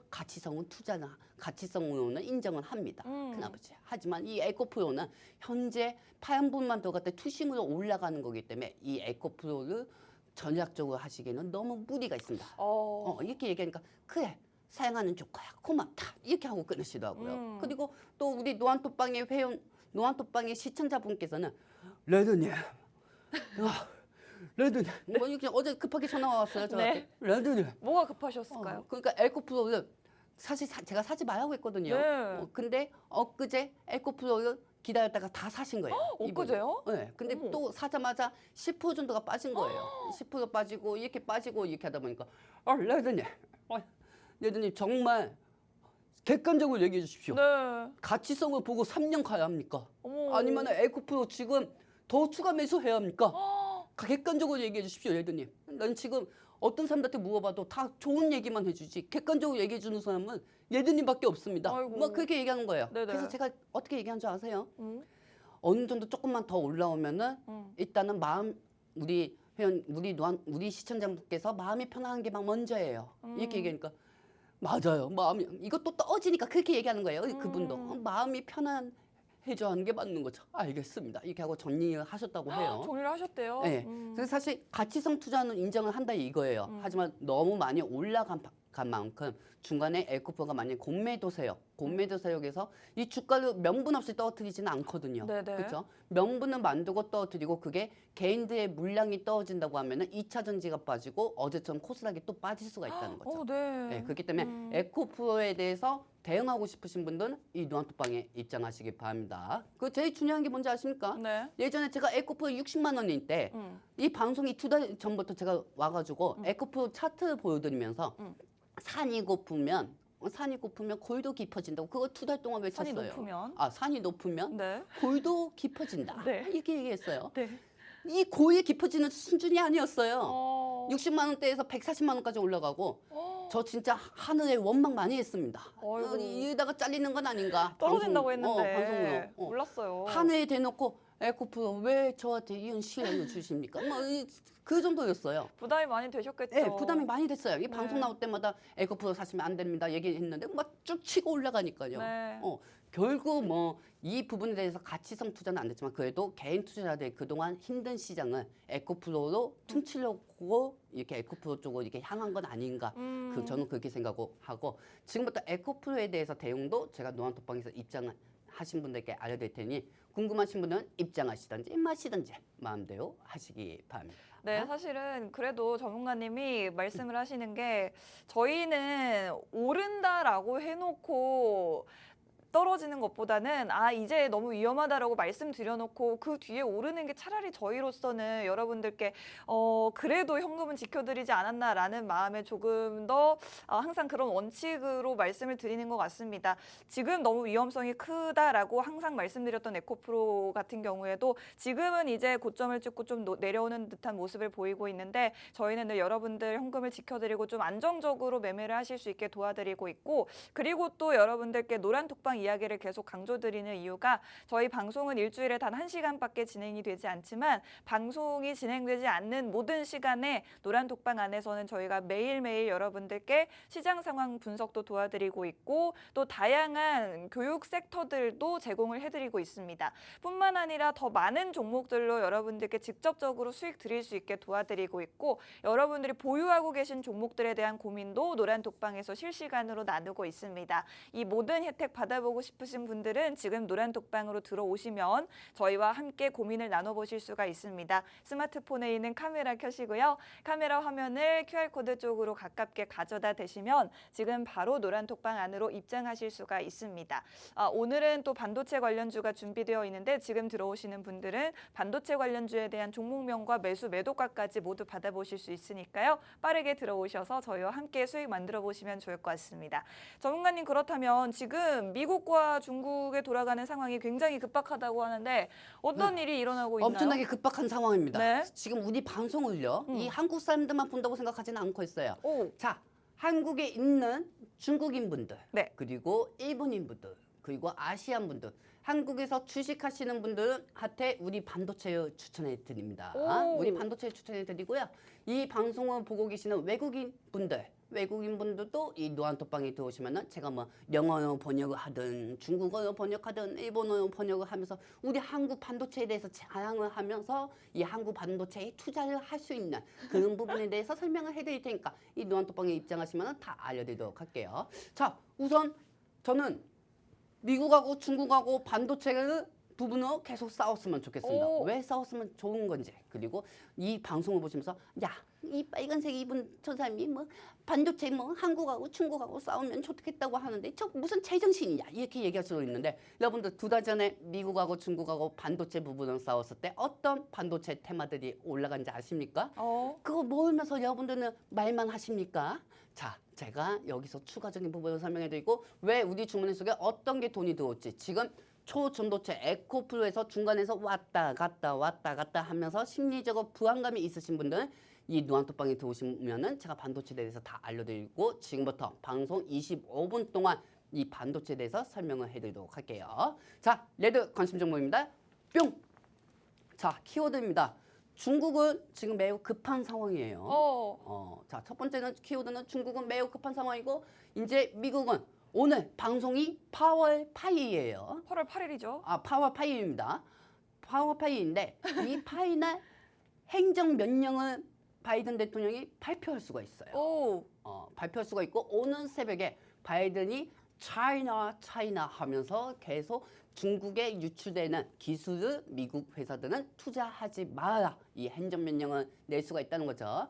가치성으로는 인정을 합니다. 큰아버지. 하지만 이 에코프로는 현재 파연분만 들어갈 때 투심으로 올라가는 거기 때문에 이 에코프로를 전략적으로 하시기에는 너무 무리가 있습니다. 어. 이렇게 얘기하니까 그래 사양하는 조카야 고맙다 이렇게 하고 끊으시더라고요. 그리고 또 우리 노안토빵의 회원 노안토빵의 시청자분께서는 레드님, 레드님 뭐 이렇게 어제 급하게 전화가 왔어요 저한테. 네. 레드님. 뭐가 급하셨을까요? 그러니까 에코프로를 사실 제가 사지 말라고 했거든요. 네. 근데 엊그제 에코프로를 기다렸다가 다 사신 거예요. 엊그제요? 이분이. 네. 근데 어머. 또 사자마자 10% 정도가 빠진 거예요. 10% 빠지고 이렇게 하다 보니까 레드님, 레드님 정말 객관적으로 얘기해 주십시오. 네. 가치성을 보고 3년 가야 합니까? 어머. 아니면 에코프로 지금 더 추가 매수해야 합니까? 객관적으로 얘기해 주십시오, 레드님. 난 지금 어떤 사람한테 물어봐도 다 좋은 얘기만 해주지 객관적으로 얘기해 주는 사람은 레드님밖에 없습니다. 아이고. 뭐 그렇게 얘기하는 거예요. 네네. 그래서 제가 어떻게 얘기한 줄 아세요? 음. 어느 정도 조금만 더 올라오면은 일단은 우리 회원 우리 시청자분께서 마음이 편안한 게 막 먼저예요. 이렇게 얘기하니까 맞아요. 마음이 이것도 떨어지니까 그렇게 얘기하는 거예요. 그분도 마음이 편안해져 하는 게 맞는 거죠. 알겠습니다. 이렇게 하고 정리를 하셨다고 해요. 정리를 하셨대요. 네. 그래서 사실 가치성 투자는 인정을 한다 이거예요. 하지만 너무 많이 올라간 만큼 중간에 에코프로가 만약 공매도 세력에서 이 주가를 명분 없이 떨어뜨리지는 않거든요. 네네. 그렇죠? 명분을 만들고 떨어뜨리고 그게 개인들의 물량이 떨어진다고 하면은 2차 전지가 빠지고 어제처럼 코스닥이 또 빠질 수가 있다는 거죠. 네. 네, 그렇기 때문에 에코프로에 대해서 대응하고 싶으신 분들은 이 노안토빵에 입장하시기 바랍니다. 그 제일 중요한 게 뭔지 아십니까? 네. 예전에 제가 에코프로 60만 원일 때 이 방송이 2달 전부터 제가 와가지고 에코프로 차트 보여드리면서 산이 고프면 골도 깊어진다고 그거 2달 동안 외쳤어요. 산이 높으면? 산이 높으면 네. 골도 깊어진다. 네. 이렇게 얘기했어요. 네. 이 골이 깊어지는 수준이 아니었어요. 60만 원대에서 140만 원까지 올라가고 저 진짜 하늘에 원망 많이 했습니다. 어이구. 이러다가 잘리는 건 아닌가. 떨어진다고 했는데 방송으로. 몰랐어요. 하늘에 대놓고 에코프로 왜 저한테 이런 시간을 주십니까? 그 정도였어요. 부담이 많이 되셨겠죠. 네, 부담이 많이 됐어요. 이 네. 방송 나올 때마다 에코프로 사시면 안 됩니다. 얘기했는데 막 쭉 치고 올라가니까요. 네. 결국 이 부분에 대해서 가치성 투자는 안 됐지만 그래도 개인 투자자들이 그동안 힘든 시장을 에코프로로 퉁치려고 이렇게 에코프로 쪽으로 이렇게 향한 건 아닌가. 저는 그렇게 생각하고 지금부터 에코프로에 대해서 대응도 제가 노안토빵에서 입장을 하신 분들께 알려드릴 테니 궁금하신 분은 입장하시든지 마시든지 마음대로 하시기 바랍니다. 네, 사실은 그래도 전문가님이 말씀을 하시는 게 저희는 오른다라고 해놓고 떨어지는 것보다는 이제 너무 위험하다라고 말씀드려놓고 그 뒤에 오르는 게 차라리 저희로서는 여러분들께 그래도 현금은 지켜드리지 않았나라는 마음에 조금 더 항상 그런 원칙으로 말씀을 드리는 것 같습니다. 지금 너무 위험성이 크다라고 항상 말씀드렸던 에코프로 같은 경우에도 지금은 이제 고점을 찍고 좀 내려오는 듯한 모습을 보이고 있는데 저희는 늘 여러분들 현금을 지켜드리고 좀 안정적으로 매매를 하실 수 있게 도와드리고 있고 그리고 또 여러분들께 노란톡방 이야기를 계속 강조드리는 이유가 저희 방송은 일주일에 단 1시간밖에 진행이 되지 않지만 방송이 진행되지 않는 모든 시간에 노란톡방 안에서는 저희가 매일매일 여러분들께 시장 상황 분석도 도와드리고 있고 또 다양한 교육 섹터들도 제공을 해드리고 있습니다. 뿐만 아니라 더 많은 종목들로 여러분들께 직접적으로 수익 드릴 수 있게 도와드리고 있고 여러분들이 보유하고 계신 종목들에 대한 고민도 노란톡방에서 실시간으로 나누고 있습니다. 이 모든 혜택 받아보고 싶으신 분들은 지금 노란톡방으로 들어오시면 저희와 함께 고민을 나눠보실 수가 있습니다. 스마트폰에 있는 카메라 켜시고요. 카메라 화면을 QR코드 쪽으로 가깝게 가져다 대시면 지금 바로 노란톡방 안으로 입장하실 수가 있습니다. 오늘은 또 반도체 관련주가 준비되어 있는데 지금 들어오시는 분들은 반도체 관련주에 대한 종목명과 매수 매도가까지 모두 받아보실 수 있으니까요. 빠르게 들어오셔서 저희와 함께 수익 만들어 보시면 좋을 것 같습니다. 전문가님 그렇다면 지금 미국과 중국에 돌아가는 상황이 굉장히 급박하다고 하는데 어떤 일이 일어나고 있나요? 엄청나게 급박한 상황입니다. 네. 지금 우리 방송을요. 이 한국 사람들만 본다고 생각하지는 않고 있어요. 자, 한국에 있는 중국인 분들, 네. 그리고 일본인 분들, 그리고 아시안 분들, 한국에서 주식하시는 분들한테 우리 반도체 추천해 드립니다. 우리 반도체 추천해 드리고요. 이 방송을 보고 계시는 외국인 분들, 외국인 분들도 이 노안톡방에 들어오시면은 제가 뭐 영어로 번역을 하든 중국어로 번역하든 일본어로 번역을 하면서 우리 한국 반도체에 대해서 자랑을 하면서 이 한국 반도체에 투자를 할 수 있는 그런 부분에 대해서 설명을 해드릴 테니까 이 노안톡방에 입장하시면은 다 알려드리도록 할게요. 자, 우선 저는 미국하고 중국하고 반도체를 부분으로 계속 싸웠으면 좋겠습니다. 오. 왜 싸웠으면 좋은 건지. 그리고 이 방송을 보시면서 야, 이 빨간색 입은 저 사람이 뭐 반도체 뭐 한국하고 중국하고 싸우면 좋겠다고 하는데 저 무슨 제정신이야 이렇게 얘기할 수도 있는데 여러분들 2달 전에 미국하고 중국하고 반도체 부분을 싸웠을 때 어떤 반도체 테마들이 올라간지 아십니까? 그거 모으면서 여러분들은 말만 하십니까? 자, 제가 여기서 추가적인 부분을 설명해드리고 왜 우리 주머니 속에 어떤 게 돈이 들어올지 지금 초전도체 에코프로에서 중간에서 왔다 갔다 하면서 심리적으로 불안감이 있으신 분들은 이 노안톡방에 들어오시면은 제가 반도체에 대해서 다 알려드리고 지금부터 방송 25분 동안 이 반도체에 대해서 설명을 해드리도록 할게요. 자, 레드 관심 정보입니다. 뿅! 자, 키워드입니다. 중국은 지금 매우 급한 상황이에요. 자, 첫 번째는 키워드는 중국은 매우 급한 상황이고 이제 미국은 오늘 방송이 8월 8일이에요. 8월 8일이죠. 아, 8월 8일입니다. 8월 8일인데 이 8일날 행정 명령을 바이든 대통령이 발표할 수가 있어요. 발표할 수가 있고 오늘 새벽에 바이든이 차이나 하면서 계속 중국에 유출되는 기술을 미국 회사들은 투자하지 마라 이 행정 명령을 낼 수가 있다는 거죠.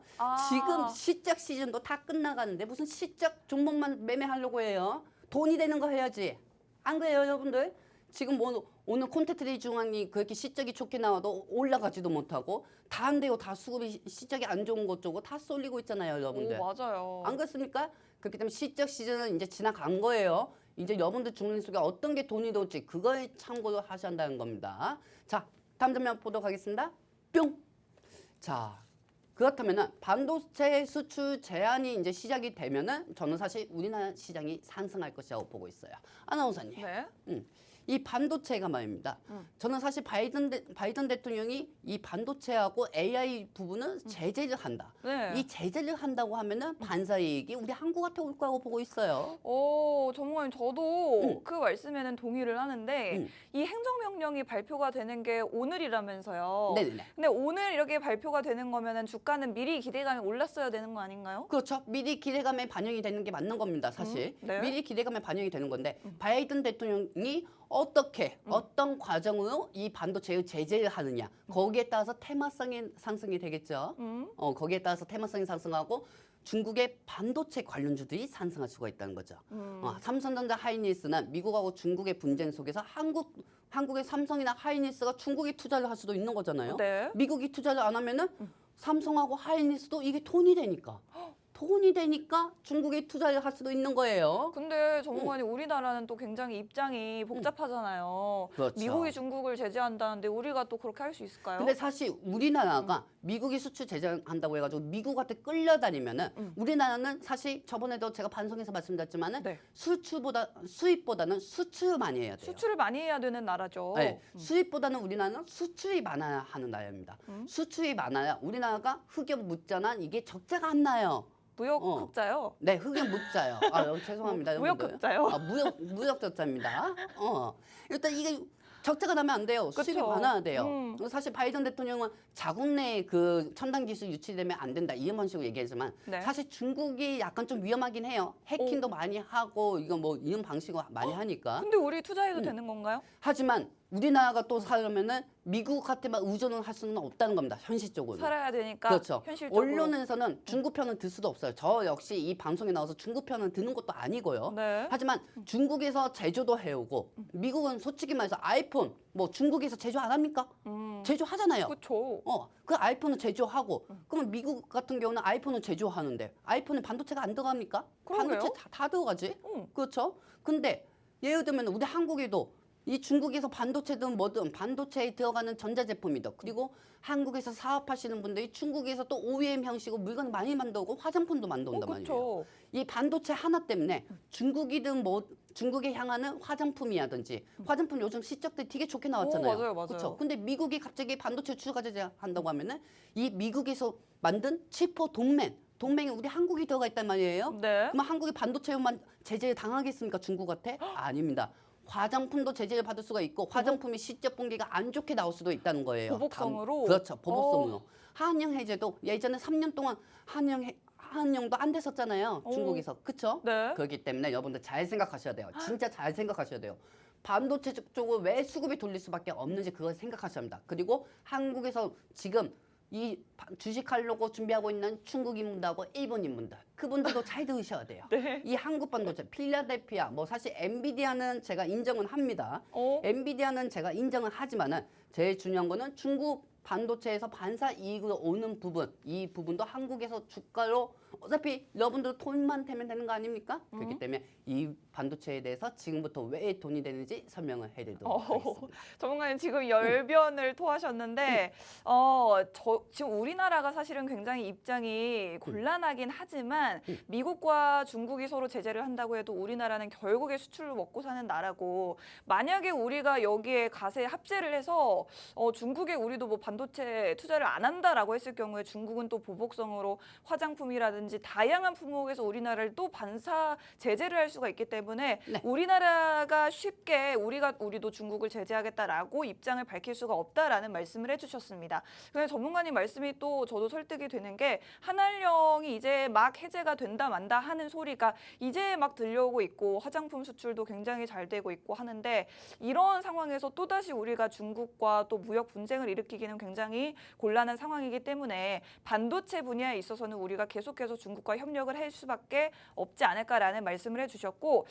지금 시작 시즌도 다 끝나가는데 무슨 시작 종목만 매매하려고 해요. 돈이 되는 거 해야지. 안 그래요, 여러분들? 지금 뭐 오늘 콘텐츠리 중앙이 그렇게 시작이 좋게 나와도 올라가지도 못하고 다 안 돼요. 다 수급이 시작이 안 좋은 것 쪽으로 다 쏠리고 있잖아요, 여러분들. 맞아요. 안 그렇습니까? 그렇기 때문에 시작 시즌은 이제 지나간 거예요. 이제 여러분들 주머니 속에 어떤 게 돈이 들어올지 그걸 참고로 하셔야 한다는 겁니다. 자, 다음 장면 보도록 하겠습니다. 뿅! 자, 그렇다면은 반도체 수출 제한이 이제 시작이 되면은 저는 사실 우리나라 시장이 상승할 것이라고 보고 있어요. 아나운서님. 네. 이 반도체가 말입니다. 저는 사실 바이든 대통령이 이 반도체하고 AI 부분은 제재를 한다. 네. 이 제재를 한다고 하면은 반사이익이 우리 한국한테 올 거라고 보고 있어요. 전문가님 저도 그 말씀에는 동의를 하는데 이 행정명령이 발표가 되는 게 오늘이라면서요. 네네네. 근데 오늘 이렇게 발표가 되는 거면은 주가는 미리 기대감이 올랐어야 되는 거 아닌가요? 그렇죠. 미리 기대감에 반영이 되는 게 맞는 겁니다. 사실 네. 미리 기대감에 반영이 되는 건데 바이든 대통령이 어떻게 어떤 과정으로 이 반도체의 제재를 하느냐 거기에 따라서 테마성의 상승이 되겠죠. 거기에 따라서 테마성이 상승하고 중국의 반도체 관련주들이 상승할 수가 있다는 거죠. 삼성전자 하이닉스는 미국하고 중국의 분쟁 속에서 한국의 삼성이나 하이닉스가 중국에 투자를 할 수도 있는 거잖아요. 네. 미국이 투자를 안 하면은 삼성하고 하이닉스도 이게 돈이 되니까 중국에 투자를 할 수도 있는 거예요. 근데 전문가님 우리나라는 또 굉장히 입장이 복잡하잖아요. 그렇죠. 미국이 중국을 제재한다는데 우리가 또 그렇게 할 수 있을까요? 근데 사실 우리나라가 미국이 수출 제재한다고 해가지고 미국한테 끌려다니면은 우리나라는 사실 저번에도 제가 방송에서 말씀드렸지만은 네. 수입보다는 수출을 많이 해야 돼요. 수출을 많이 해야 되는 나라죠. 네, 수입보다는 우리나라는 수출이 많아야 하는 나라입니다. 수출이 많아야 우리나라가 흑연 묻잖아 이게 적자가 안 나요. 무역 흑자요? 네, 흑연 묻자요. 죄송합니다. 무역 여러분들. 흑자요? 무역 적자입니다. 일단 이게 적자가 나면 안 돼요. 수입이 그쵸. 많아야 돼요. 사실 바이든 대통령은 자국 내 그 첨단 기술 유치되면 안 된다 이런 식으로 얘기하지만 네. 사실 중국이 약간 좀 위험하긴 해요. 해킹도 많이 하고 이거 뭐 이런 방식으로 많이 하니까. 근데 우리 투자해도 되는 건가요? 하지만 우리나라가 또 살려면은 미국한테만 의존을 할 수는 없다는 겁니다. 현실적으로. 살아야 되니까 그렇죠. 현실적으로. 언론에서는 중국 편은 들 수도 없어요. 저 역시 이 방송에 나와서 중국 편은 드는 것도 아니고요. 네. 하지만 중국에서 제조도 해오고 미국은 솔직히 말해서 아이폰 뭐 중국에서 제조 안 합니까? 제조하잖아요. 그렇죠. 그 아이폰은 제조하고 그러면 미국 같은 경우는 아이폰은 제조하는데 아이폰에 반도체가 안 들어갑니까? 그러게요. 반도체 다 들어가지. 응. 그렇죠. 근데 예를 들면 우리 한국에도 이 중국에서 반도체든 뭐든 반도체에 들어가는 전자제품이다. 그리고 한국에서 사업하시는 분들이 중국에서 또 OEM 형식으로 물건을 많이 만들고 화장품도 만든단 말이에요. 그렇죠. 이 반도체 하나 때문에 중국이든 뭐 중국에 향하는 화장품이라든지 화장품 요즘 실적들이 되게 좋게 나왔잖아요. 맞아요. 그렇죠. 근데 미국이 갑자기 반도체 추가 제재한다고 하면은 이 미국에서 만든 치포 동맹 동맹에 우리 한국이 들어가 있단 말이에요. 네. 그럼 한국이 반도체만 제재를 당하겠습니까? 중국한테? 아닙니다. 화장품도 제재를 받을 수가 있고 화장품이 시적 분기가 안 좋게 나올 수도 있다는 거예요. 보복성으로? 그렇죠. 보복성으로. 한영 해제도 예전에 3년 동안 한영도 안 됐었잖아요. 중국에서. 그렇죠? 네. 그렇기 때문에 여러분들 잘 생각하셔야 돼요. 진짜 잘 생각하셔야 돼요. 반도체 쪽으로 왜 수급이 돌릴 수밖에 없는지 그걸 생각하셔야 합니다. 그리고 한국에서 지금 이 주식하려고 준비하고 있는 중국 인분들하고 일본 인분들 그분들도 잘 들으셔야 돼요. 네. 이 한국 반도체 필라델피아 뭐 사실 엔비디아는 제가 인정은 합니다. 엔비디아는 제가 인정은 하지만은 제일 중요한 거는 중국 반도체에서 반사 이익으로 오는 부분 이 부분도 한국에서 주가로 어차피 여러분들 돈만 되면 되는 거 아닙니까? 그렇기 때문에 이 반도체에 대해서 지금부터 왜 돈이 되는지 설명을 해드리도록 하겠습니다. 전문가님 지금 열변을 토하셨는데 지금 우리나라가 사실은 굉장히 입장이 곤란하긴 하지만 미국과 중국이 서로 제재를 한다고 해도 우리나라는 결국에 수출로 먹고 사는 나라고 만약에 우리가 여기에 가세 합세를 해서 중국에 우리도 뭐 반도체 투자를 안 한다라고 했을 경우에 중국은 또 보복성으로 화장품이라든지 다양한 품목에서 우리나라를 또 반사 제재를 할 수가 있기 때문에 네. 우리나라가 쉽게 우리도 중국을 제재하겠다라고 입장을 밝힐 수가 없다라는 말씀을 해주셨습니다. 그런데 전문가님 말씀이 또 저도 설득이 되는 게 한알령이 이제 막 해제가 된다 만다 하는 소리가 이제 막 들려오고 있고 화장품 수출도 굉장히 잘 되고 있고 하는데 이런 상황에서 또다시 우리가 중국과 또 무역 분쟁을 일으키기는 굉장히 곤란한 상황이기 때문에 반도체 분야에 있어서는 우리가 계속해서 중국과 협력을 할 수밖에 없지 않을까라는 말씀을 해주셨고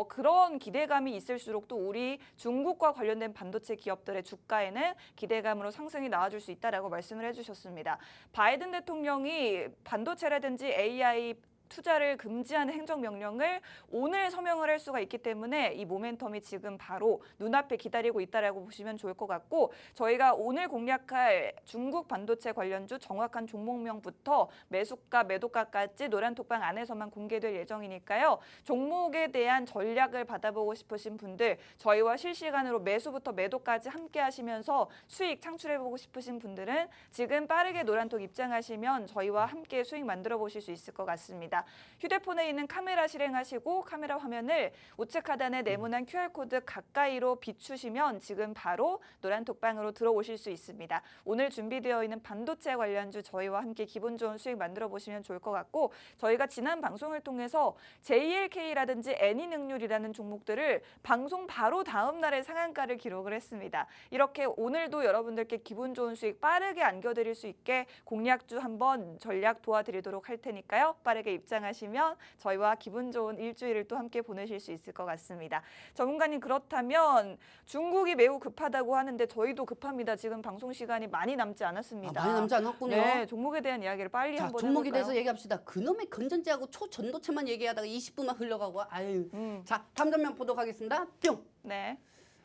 그런 기대감이 있을수록 또 우리 중국과 관련된 반도체 기업들의 주가에는 기대감으로 상승이 나와줄 수 있다라고 말씀을 해주셨습니다. 바이든 대통령이 반도체라든지 AI 투자를 금지하는 행정명령을 오늘 서명을 할 수가 있기 때문에 이 모멘텀이 지금 바로 눈앞에 기다리고 있다라고 보시면 좋을 것 같고 저희가 오늘 공략할 중국 반도체 관련주 정확한 종목명부터 매수가, 매도가까지 노란톡방 안에서만 공개될 예정이니까요. 종목에 대한 전략을 받아보고 싶으신 분들 저희와 실시간으로 매수부터 매도까지 함께 하시면서 수익 창출해보고 싶으신 분들은 지금 빠르게 노란톡 입장하시면 저희와 함께 수익 만들어 보실 수 있을 것 같습니다. 휴대폰에 있는 카메라 실행하시고 카메라 화면을 우측 하단에 네모난 QR코드 가까이로 비추시면 지금 바로 노란 톡방으로 들어오실 수 있습니다. 오늘 준비되어 있는 반도체 관련주 저희와 함께 기분 좋은 수익 만들어 보시면 좋을 것 같고 저희가 지난 방송을 통해서 JLK라든지 애니능률이라는 종목들을 방송 바로 다음 날에 상한가를 기록을 했습니다. 이렇게 오늘도 여러분들께 기분 좋은 수익 빠르게 안겨드릴 수 있게 공략주 한번 전략 도와드리도록 할 테니까요. 빠르게 입장하시면 저희와 기분 좋은 일주일을 또 함께 보내실 수 있을 것 같습니다. 전문가님 그렇다면 중국이 매우 급하다고 하는데 저희도 급합니다. 지금 방송 시간이 많이 남지 않았습니다. 많이 남지 않았군요. 네, 종목에 대한 이야기를 빨리 자, 한번 종목에 해볼까요? 대해서 얘기합시다. 그놈의 건전지하고 초전도체만 얘기하다가 20분만 흘러가고 아유. 자, 다음 장면 보도록 하겠습니다. 뿅. 네.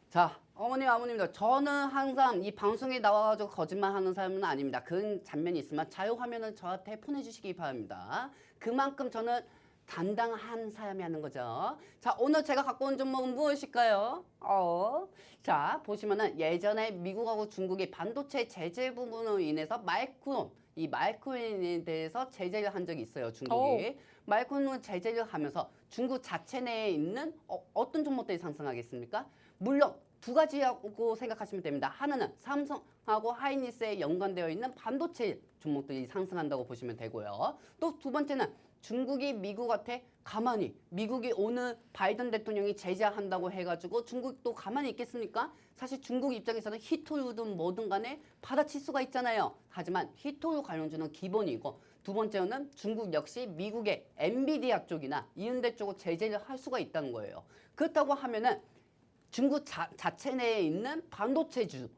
자, 어머님, 아버님들, 저는 항상 이 방송에 나와가지고 거짓말하는 사람은 아닙니다. 그런 장면이 있으면 자유 화면을 저한테 보내주시기 바랍니다. 그만큼 저는 당당한 사람이 하는 거죠. 자, 오늘 제가 갖고 온 종목은 무엇일까요? 자, 보시면은 예전에 미국하고 중국이 반도체 제재 부분으로 인해서 이 마이크론에 대해서 제재를 한 적이 있어요, 중국이. 마이크론 제재를 하면서 중국 자체 내에 있는 어떤 종목들이 상승하겠습니까? 물론 두 가지라고 생각하시면 됩니다. 하나는 삼성하고 하이닉스에 연관되어 있는 반도체 종목들이 상승한다고 보시면 되고요. 또 두 번째는 중국이 미국한테 미국이 오늘 바이든 대통령이 제재한다고 해가지고 중국도 가만히 있겠습니까? 사실 중국 입장에서는 히토류든 뭐든 간에 받아칠 수가 있잖아요. 하지만 히토류 관련주는 기본이고 두 번째는 중국 역시 미국의 엔비디아 쪽이나 이은대 쪽으로 제재를 할 수가 있다는 거예요. 그렇다고 하면은 중국 자체 내에 있는 반도체주,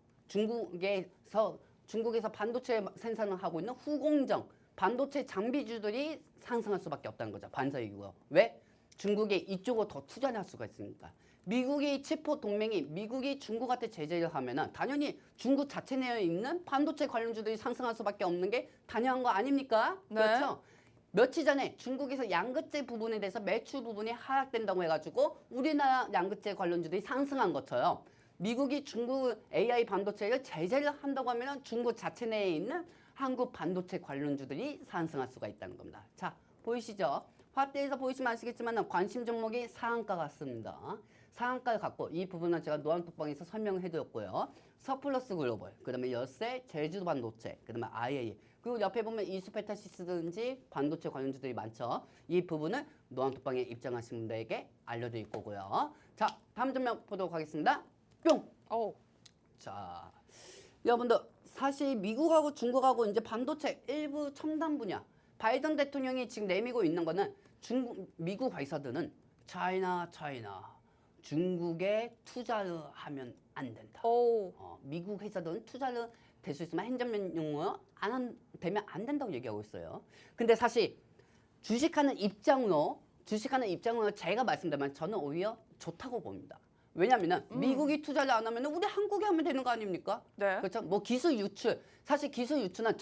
중국에서 반도체 생산을 하고 있는 후공정, 반도체 장비주들이 상승할 수밖에 없다는 거죠. 반사이익으로. 왜? 중국이 이쪽으로 더 투자를 할 수가 있으니까. 미국이 칩포 동맹이 미국이 중국한테 제재를 하면은 당연히 중국 자체 내에 있는 반도체 관련주들이 상승할 수밖에 없는 게 당연한 거 아닙니까? 네. 그렇죠? 며칠 전에 중국에서 양극재 부분에 대해서 매출 부분이 하락된다고 해가지고 우리나라 양극재 관련주들이 상승한 것처럼 미국이 중국 AI 반도체를 제재를 한다고 하면 중국 자체 내에 있는 한국 반도체 관련주들이 상승할 수가 있다는 겁니다. 자, 보이시죠? 화대에서 보이시면 아시겠지만 관심 종목이 상한가 같습니다. 상한가를 갖고 이 부분은 제가 노안톡방에서 설명을 해드렸고요. 서플러스 글로벌, 그 다음에 열세, 제주도 반도체, 그 다음에 IA, 그리고 옆에 보면 이수페타시스든지 반도체 관련주들이 많죠. 이 부분을 노안톡방에 입장하신 분들에게 알려드릴 거고요. 자, 다음 장면 보도록 하겠습니다. 뿅! 자, 여러분들 사실 미국하고 중국하고 이제 반도체 일부 첨단 분야 바이든 대통령이 지금 내미고 있는 거는 미국 회사들은 차이나 중국에 투자를 하면 안 된다. 미국 회사들은 투자를 될 수 있으면 행정명령으로 되면 안 된다고 얘기하고 있어요. 근데 사실 주식하는 입장으로 제가 말씀드리면 저는 오히려 좋다고 봅니다. 왜냐하면 미국이 투자를 안 하면 우리 한국이 하면 되는 거 아닙니까? 네. 그렇죠. 뭐 기술 유출, 사실 기술 유출은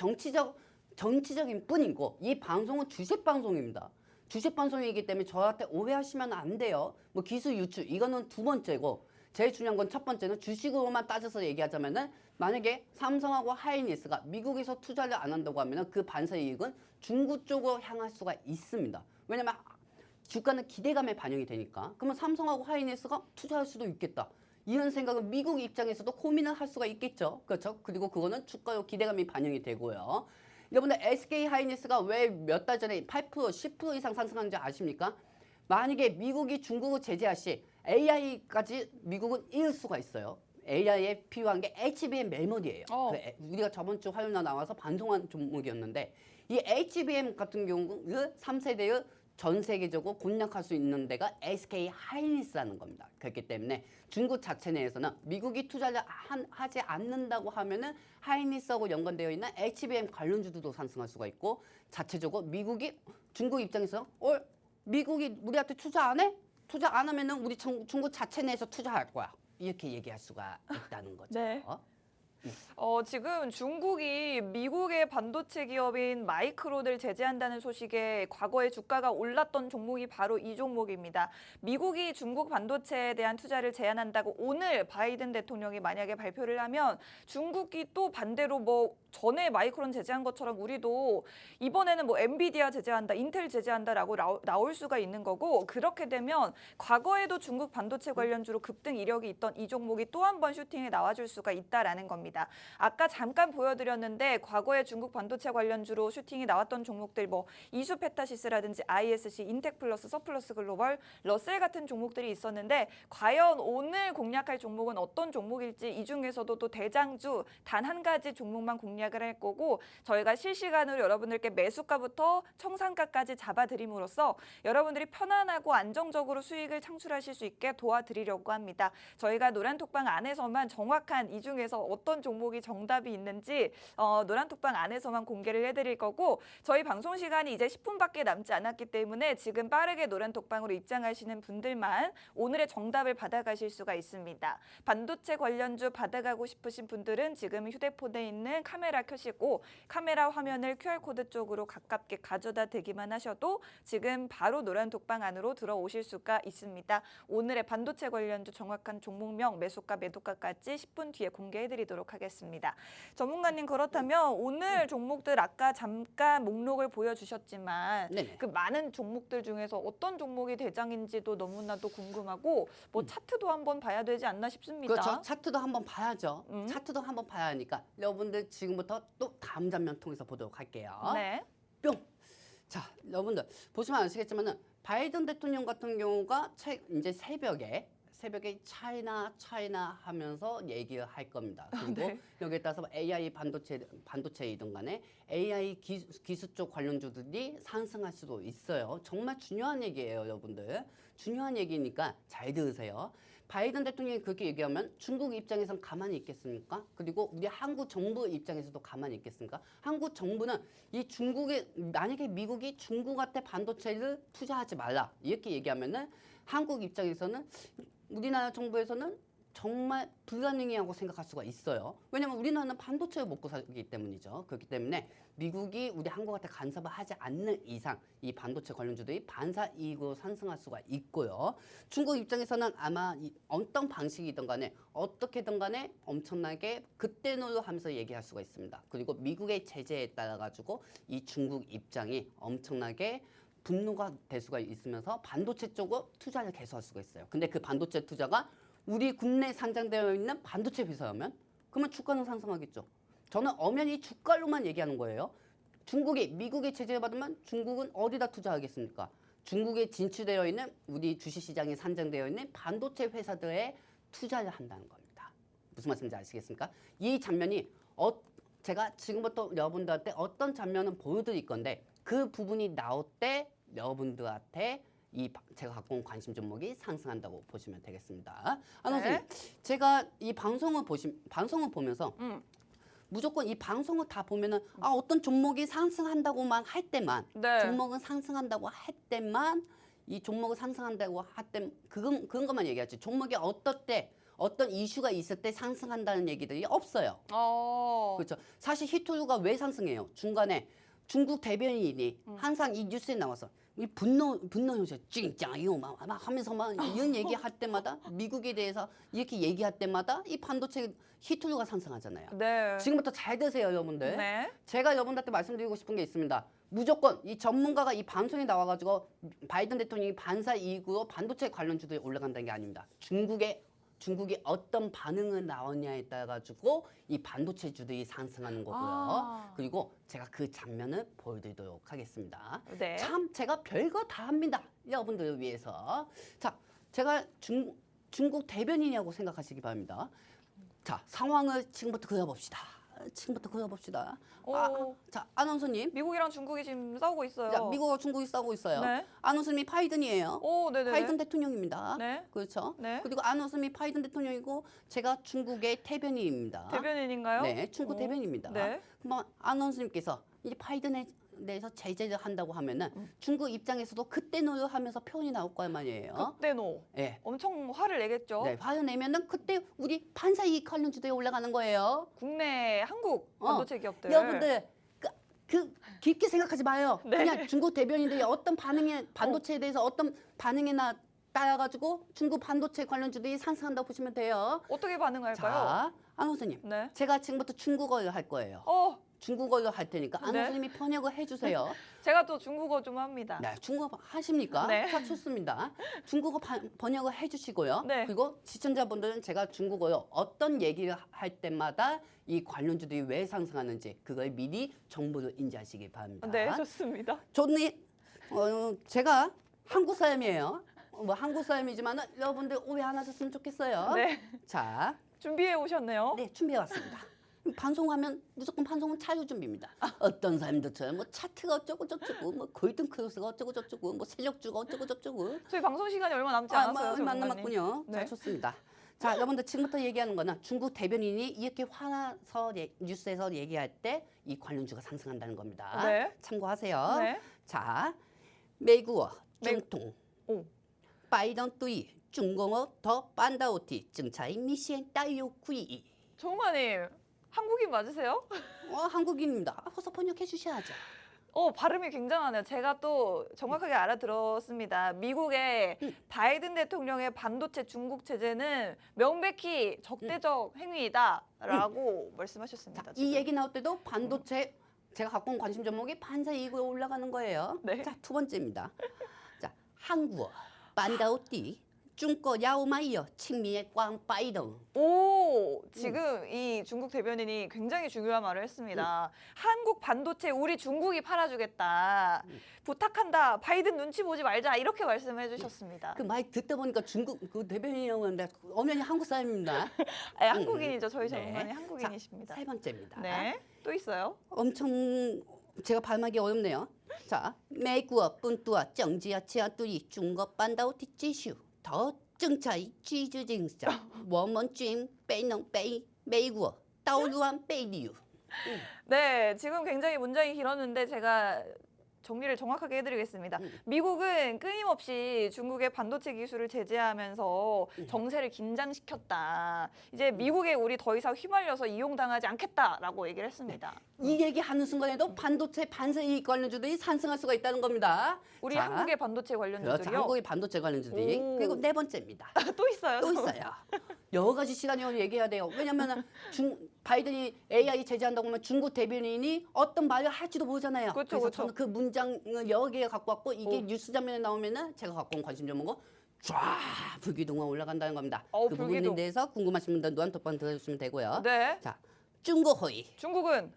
정치적인 뿐이고 이 방송은 주식 방송입니다. 주식 방송이기 때문에 저한테 오해하시면 안 돼요. 뭐 기술 유출 이거는 두 번째고 제일 중요한 건 첫 번째는 주식으로만 따져서 얘기하자면은 만약에 삼성하고 하이닉스가 미국에서 투자를 안 한다고 하면은 그 반사 이익은 중국 쪽으로 향할 수가 있습니다. 왜냐면 주가는 기대감에 반영이 되니까. 그러면 삼성하고 하이닉스가 투자할 수도 있겠다. 이런 생각은 미국 입장에서도 고민을 할 수가 있겠죠. 그렇죠? 그리고 그거는 주가로 기대감이 반영이 되고요. 여러분들 SK 하이닉스가 왜 몇 달 전에 8%, 10% 이상 상승한지 아십니까? 만약에 미국이 중국을 제재할 시 AI까지 미국은 잃을 수가 있어요. AI에 필요한 게 HBM 메모리예요. 우리가 저번 주 화요일 날 나와서 반송한 종목이었는데 이 HBM 같은 경우는 3세대의 전 세계적으로 공략할 수 있는 데가 SK 하이닉스라는 겁니다. 그렇기 때문에 중국 자체 내에서는 미국이 투자를 하지 않는다고 하면은 하이닉스하고 연관되어 있는 HBM 관련주들도 상승할 수가 있고 자체적으로 중국 입장에서 미국이 우리한테 투자 안 해? 투자 안 하면은 우리 중국 자체 내에서 투자할 거야. 이렇게 얘기할 수가 있다는 거죠. 네. 지금 중국이 미국의 반도체 기업인 마이크론을 제재한다는 소식에 과거에 주가가 올랐던 종목이 바로 이 종목입니다. 미국이 중국 반도체에 대한 투자를 제한한다고 오늘 바이든 대통령이 만약에 발표를 하면 중국이 또 반대로 뭐 전에 마이크론 제재한 것처럼 우리도 이번에는 뭐 엔비디아 제재한다, 인텔 제재한다라고 나올 수가 있는 거고 그렇게 되면 과거에도 중국 반도체 관련주로 급등 이력이 있던 이 종목이 또 한 번 슈팅에 나와줄 수가 있다라는 겁니다. 아까 잠깐 보여드렸는데 과거에 중국 반도체 관련주로 슈팅이 나왔던 종목들 뭐 이수페타시스라든지 ISC, 인텍플러스, 서플러스 글로벌, 러셀 같은 종목들이 있었는데 과연 오늘 공략할 종목은 어떤 종목일지 이 중에서도 또 대장주 단 한 가지 종목만 공략을 할 거고 저희가 실시간으로 여러분들께 매수가부터 청산가까지 잡아드림으로써 여러분들이 편안하고 안정적으로 수익을 창출하실 수 있게 도와드리려고 합니다. 저희가 노란톡방 안에서만 정확한 이 중에서 어떤 종목이 정답이 있는지 노란톡방 안에서만 공개를 해드릴 거고 저희 방송 시간이 이제 10분밖에 남지 않았기 때문에 지금 빠르게 노란톡방으로 입장하시는 분들만 오늘의 정답을 받아가실 수가 있습니다. 반도체 관련주 받아가고 싶으신 분들은 지금 휴대폰에 있는 카메라 켜시고 카메라 화면을 QR코드 쪽으로 가깝게 가져다 대기만 하셔도 지금 바로 노란톡방 안으로 들어오실 수가 있습니다. 오늘의 반도체 관련주 정확한 종목명, 매수가, 매도가까지 10분 뒤에 공개해드리도록 하겠습니다. 전문가님 그렇다면 오늘 종목들 아까 잠깐 목록을 보여주셨지만 네네. 그 많은 종목들 중에서 어떤 종목이 대장인지도 너무나도 궁금하고 뭐 차트도 한번 봐야 되지 않나 싶습니다. 그렇죠. 차트도 한번 봐야죠. 차트도 한번 봐야 하니까 여러분들 지금부터 또 다음 장면 통해서 보도록 할게요. 네. 뿅. 자, 여러분들 보시면 아시겠지만은 바이든 대통령 같은 경우가 이제 새벽에 차이나 하면서 얘기를 할 겁니다. 그리고 네. 여기에 따라서 AI 반도체이든 간에 AI 기술 쪽 관련주들이 상승할 수도 있어요. 정말 중요한 얘기예요, 여러분들. 중요한 얘기니까 잘 들으세요. 바이든 대통령이 그렇게 얘기하면 중국 입장에선 가만히 있겠습니까? 그리고 우리 한국 정부 입장에서도 가만히 있겠습니까? 한국 정부는 이 만약에 미국이 중국한테 반도체를 투자하지 말라 이렇게 얘기하면은 한국 입장에서는 우리나라 정부에서는 정말 불가능이라고 생각할 수가 있어요. 왜냐하면 우리나라는 반도체를 먹고 살기 때문이죠. 그렇기 때문에 미국이 우리 한국한테 간섭을 하지 않는 이상 이 반도체 관련주들이 반사 이익으로 상승할 수가 있고요. 중국 입장에서는 아마 어떤 방식이든 간에 어떻게든 간에 엄청나게 그때노로 하면서 얘기할 수가 있습니다. 그리고 미국의 제재에 따라 가지고 이 중국 입장이 엄청나게 분노가 될 수가 있으면서 반도체 쪽으로 투자를 계속할 수가 있어요. 근데 그 반도체 투자가 우리 국내 상장되어 있는 반도체 회사라면 그러면 주가는 상승하겠죠. 저는 엄연히 주가로만 얘기하는 거예요. 중국이 미국의 제재를 받으면 중국은 어디다 투자하겠습니까? 중국에 진출되어 있는 우리 주식시장에 상장되어 있는 반도체 회사들에 투자를 한다는 겁니다. 무슨 말씀인지 아시겠습니까? 이 장면이 제가 지금부터 여러분들한테 어떤 장면은 보여드릴 건데 그 부분이 나올 때 여러분들한테 제가 갖고 온 관심 종목이 상승한다고 보시면 되겠습니다. 선생님, 제가 이 방송을 보면서 무조건 이 방송을 다 보면은 어떤 종목이 상승한다고만 할 때만 종목은 상승한다고 할 때만 이 종목을 상승한다고 할 때 그런 것만 얘기하지. 종목이 어떤 이슈가 있을 때 상승한다는 얘기들이 없어요. 그렇죠. 사실 히토류가 왜 상승해요? 중간에 중국 대변인이 항상 이 뉴스에 나와서 이 분노 현실 찡짱 이거 막 하면서 막 이런 얘기할 때마다 미국에 대해서 이렇게 얘기할 때마다 이 반도체 히토류가 상승하잖아요. 네. 지금부터 잘 드세요, 여러분들. 네. 제가 여러분들한테 말씀드리고 싶은 게 있습니다. 무조건 이 전문가가 이 방송에 나와가지고 바이든 대통령이 반사 이익으로 반도체 관련주들이 올라간다는 게 아닙니다. 중국이 어떤 반응을 나오냐에 따라 가지고 이 반도체 주들이 상승하는 거고요. 그리고 제가 그 장면을 보여드리도록 하겠습니다. 네. 참 제가 별거 다 합니다. 여러분들을 위해서. 자, 제가 중국 대변인이라고 생각하시기 바랍니다. 자, 상황을 지금부터 그려봅시다. 자, 아나운서님. 미국이랑 중국이 지금 싸우고 있어요. 자, 미국과 중국이 싸우고 있어요. 네. 아나운서님이 바이든이에요. 네네. 바이든 대통령입니다. 네. 그렇죠. 네. 그리고 아나운서님이 바이든 대통령이고 제가 중국의 대변인입니다. 대변인인가요? 네, 중국 대변인입니다. 네. 그럼 아나운서님께서 이제 바이든에 대해서 제재를 한다고 하면은 중국 입장에서도 그때노를 하면서 표현이 나올 거 말이에요. 그때노. 네. 엄청 화를 내겠죠. 네, 화를 내면은 그때 우리 반사 이익 관련주들이 올라가는 거예요. 국내 한국 반도체 기업들. 여러분들 그 깊게 생각하지 마요. 네. 그냥 중국 대변인들이 어떤 반응에 반도체에 대해서 어떤 반응이나 따라가지고 중국 반도체 관련주들이 상승한다고 보시면 돼요. 어떻게 반응할까요? 자, 안 선생님. 네. 제가 지금부터 중국어를 할 거예요. 중국어를 할 테니까 안 선생님이 번역을 해주세요. 제가 또 중국어 좀 합니다. 네, 중국어 하십니까? 네. 좋습니다. 중국어 번역을 해주시고요. 네. 그리고 시청자분들은 제가 중국어로 어떤 얘기를 할 때마다 이 관련주들이 왜 상승하는지 그걸 미리 정보를 인지하시기 바랍니다. 네, 좋습니다. 저는 제가 한국 사람이에요. 한국 사람이지만 여러분들 오해 안 하셨으면 좋겠어요. 네. 자, 준비해 오셨네요. 네, 준비해 왔습니다. 방송하면 무조건 방송은 자유 준비입니다. 어떤 사람들처럼 뭐 차트가 어쩌고 저쩌고, 뭐 골든 크로스가 어쩌고 저쩌고, 뭐 세력주가 어쩌고 저쩌고. 저희 방송 시간이 얼마 남지 않았어요. 얼마 안 남았군요. 네. 자, 좋습니다. 자, 여러분들 지금부터 얘기하는 거는 중국 대변인이 이렇게 화나서 뉴스에서 얘기할 때 이 관련주가 상승한다는 겁니다. 네. 참고하세요. 네. 자,美国总统 拜登对中国的半导体政策明显带有敌意。 정우마님, 한국인 맞으세요? 한국인입니다. 어서 번역해 주셔야죠. 발음이 굉장하네요. 제가 또 정확하게 알아들었습니다. 미국의 바이든 대통령의 반도체 중국 제재는 명백히 적대적 행위이다라고 말씀하셨습니다. 이 얘기 나올 때도 반도체 제가 갖고 온 관심 종목이 반사 이익으로 올라가는 거예요. 네. 자, 두 번째입니다. 자, 한국半导体中国要买有亲密光拜登。 지금 이 중국 대변인이 굉장히 중요한 말을 했습니다. 한국 반도체 우리 중국이 팔아주겠다. 부탁한다. 바이든 눈치 보지 말자. 이렇게 말씀해 주셨습니다. 그 말 듣다 보니까 중국 그 대변인이라고 하는데 엄연히 한국 사람입니다. 한국인이죠. 저희 네. 전문가님 한국인이십니다. 자, 세 번째입니다. 네. 또 있어요? 엄청 제가 발음하기 어렵네요. 자, 美国本土政治制度中国半导体技术더政策支持政策，我们军不能被美国捣乱被流。 네, 지금 굉장히 문장이 길었는데 제가 정리를 정확하게 해드리겠습니다. 미국은 끊임없이 중국의 반도체 기술을 제재하면서 정세를 긴장시켰다. 이제 미국에 우리 더 이상 휘말려서 이용당하지 않겠다라고 얘기를 했습니다. 이 얘기하는 순간에도 반도체 반세 이익 관련주들이 상승할 수가 있다는 겁니다. 우리 자, 한국의 반도체 그렇죠. 관련주들이요. 한국의 반도체 관련주들이. 오. 그리고 네 번째입니다. 또 있어요. 또 있어요. 여러 가지 시간이 오늘 얘기해야 돼요. 왜냐면 바이든이 AI 제재한다고 하면 중국 대변인이 어떤 말을 할지도 모르잖아요. 그렇죠, 그래서 그렇죠. 저는 그 문장을 여러 개 갖고 왔고 이게 오. 뉴스 장면에 나오면은 제가 갖고 온 관심 종목은 쫙 불기둥만 올라간다는 겁니다. 그 부분에 불기둥. 대해서 궁금하신 분들 노안톡방 들어주시면 되고요. 네. 자, 중국 허위, 중국은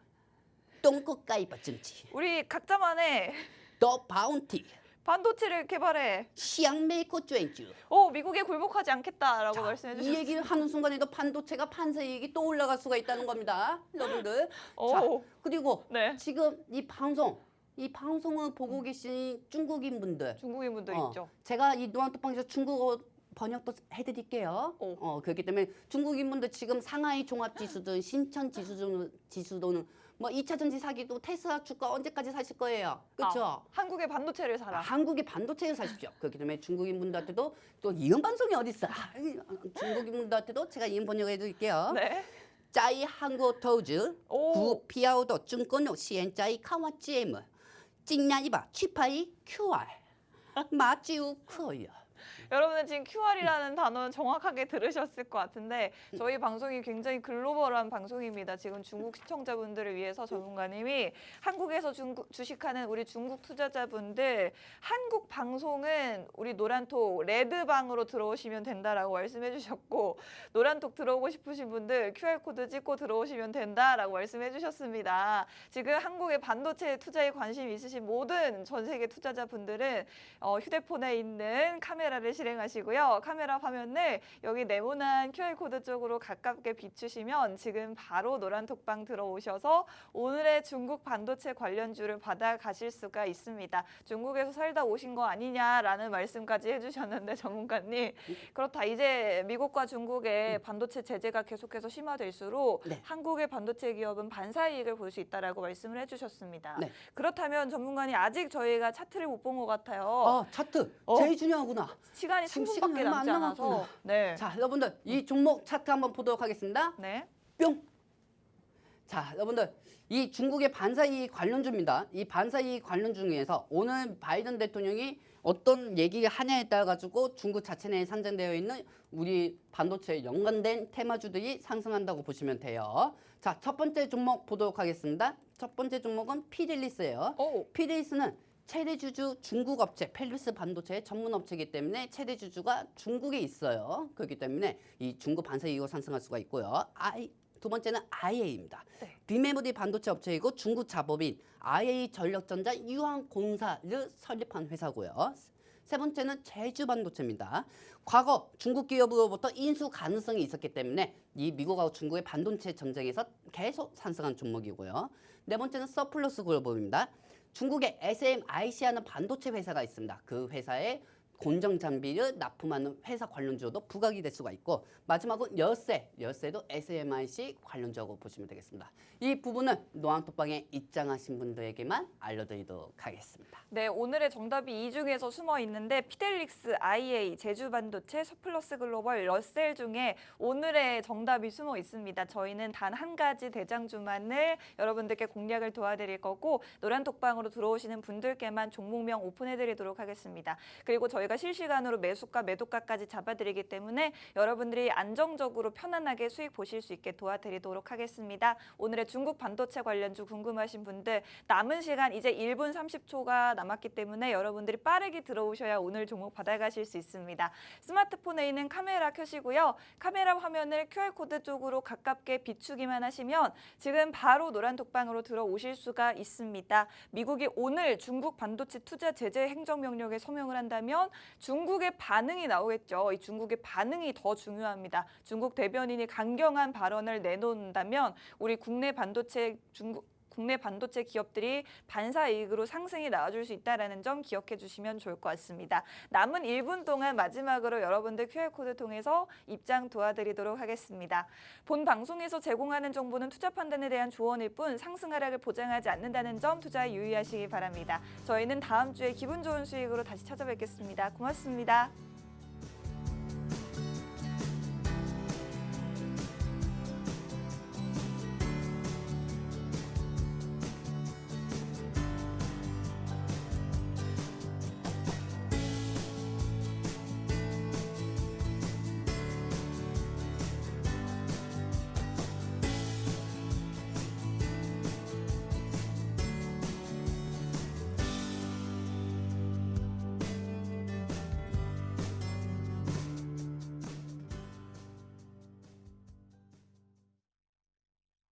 똥꼬까이버 증치, 우리 각자만의 더 바운티, 반도체를 개발해 시앙메이커 쨘주. 미국에 굴복하지 않겠다라고 말씀해 이 주셨습니다. 얘기를 하는 순간에도 반도체가 판세 이익이 또 올라갈 수가 있다는 겁니다, 여러분들. 자, 오. 그리고 네. 지금 이 방송을 보고 계신 중국인 분들, 중국인 분들 있죠. 제가 이 노안톡방에서 중국어 번역도 해드릴게요. 오. 그렇기 때문에 중국인 분들 지금 상하이 종합지수든 신천 지수도는 뭐 2차 전지 사기도 테슬라 주가 언제까지 사실 거예요. 그렇죠? 한국의 반도체를 사라. 한국의 반도체를 사십시오. 그렇기 때문에 중국인 분들한테도 또 이런 방송이 어디 있어? 중국인 분들한테도 제가 이런 번역해 드릴게요. 네. 在韩国投资 오. 股票的中国の现在看完节目，今年이봐 취파이 QR 맞지요 커요. 여러분은 지금 QR이라는 단어는 정확하게 들으셨을 것 같은데 저희 방송이 굉장히 글로벌한 방송입니다. 지금 중국 시청자분들을 위해서 전문가님이 한국에서 주식하는 우리 중국 투자자분들 한국 방송은 우리 노란톡 레드방으로 들어오시면 된다라고 말씀해 주셨고 노란톡 들어오고 싶으신 분들 QR코드 찍고 들어오시면 된다라고 말씀해 주셨습니다. 지금 한국의 반도체 투자에 관심 있으신 모든 전 세계 투자자분들은 휴대폰에 있는 카메라를 실행하시고요. 카메라 화면을 여기 네모난 QR코드 쪽으로 가깝게 비추시면 지금 바로 노란톡방 들어오셔서 오늘의 중국 반도체 관련주를 받아가실 수가 있습니다. 중국에서 살다 오신 거 아니냐라는 말씀까지 해주셨는데 전문가님 그렇다. 이제 미국과 중국의 반도체 제재가 계속해서 심화될수록 네. 한국의 반도체 기업은 반사이익을 볼 수 있다라고 말씀을 해주셨습니다. 네. 그렇다면 전문가님 아직 저희가 차트를 못 본 것 같아요. 차트 제일 중요하구나. 시간이 지금 3분밖에 시간이 얼마 안 남지 않아서. 남았구나. 네. 자, 여러분들 이 종목 차트 한번 보도록 하겠습니다. 네. 뿅. 자, 여러분들 이 중국의 반사이익 관련주입니다. 이 반사이익 관련 중에서 오늘 바이든 대통령이 어떤 얘기를 하냐에 따라 가지고 중국 자체 내에 산정되어 있는 우리 반도체에 연관된 테마주들이 상승한다고 보시면 돼요. 자, 첫 번째 종목 보도록 하겠습니다. 첫 번째 종목은 피델리스예요. 오. 피델리스는 최대 주주 중국 업체 펠리스 반도체 전문 업체이기 때문에 최대 주주가 중국에 있어요. 그렇기 때문에 이 중국 반사 이익으로 상승할 수가 있고요. 두 번째는 IA입니다. 네. 비메모리 반도체 업체이고 중국 자법인 IA 전력전자 유황공사를 설립한 회사고요. 세 번째는 제주 반도체입니다. 과거 중국 기업으로부터 인수 가능성이 있었기 때문에 이 미국하고 중국의 반도체 전쟁에서 계속 상승한 종목이고요. 네 번째는 서플러스 글로벌입니다. 중국의 SMIC라는 반도체 회사가 있습니다. 그 회사에 공정 장비를 납품하는 회사 관련주도 부각이 될 수가 있고 마지막은 열쇠도 SMIC 관련주라고 보시면 되겠습니다. 이 부분은 노안톡방에 입장하신 분들에게만 알려드리도록 하겠습니다. 네, 오늘의 정답이 이 중에서 숨어 있는데 피델릭스, IA, 제주반도체, 서플러스 글로벌, 러셀 중에 오늘의 정답이 숨어 있습니다. 저희는 단 한 가지 대장주만을 여러분들께 공략을 도와드릴 거고 노란톡방으로 들어오시는 분들께만 종목명 오픈해드리도록 하겠습니다. 그리고 저희가 실시간으로 매수가, 매도가까지 잡아드리기 때문에 여러분들이 안정적으로 편안하게 수익 보실 수 있게 도와드리도록 하겠습니다. 오늘의 중국 반도체 관련주 궁금하신 분들 남은 시간 이제 1분 30초가 남았기 때문에 여러분들이 빠르게 들어오셔야 오늘 종목 받아가실 수 있습니다. 스마트폰에 있는 카메라 켜시고요. 카메라 화면을 QR코드 쪽으로 가깝게 비추기만 하시면 지금 바로 노란톡방으로 들어오실 수가 있습니다. 미국이 오늘 중국 반도체 투자 제재 행정명령에 서명을 한다면 중국의 반응이 나오겠죠. 이 중국의 반응이 더 중요합니다. 중국 대변인이 강경한 발언을 내놓는다면 우리 국내 반도체 국내 반도체 기업들이 반사이익으로 상승이 나와줄 수 있다는 점 기억해 주시면 좋을 것 같습니다. 남은 1분 동안 마지막으로 여러분들 QR코드 통해서 입장 도와드리도록 하겠습니다. 본 방송에서 제공하는 정보는 투자 판단에 대한 조언일 뿐 상승 하락을 보장하지 않는다는 점 투자에 유의하시기 바랍니다. 저희는 다음 주에 기분 좋은 수익으로 다시 찾아뵙겠습니다. 고맙습니다.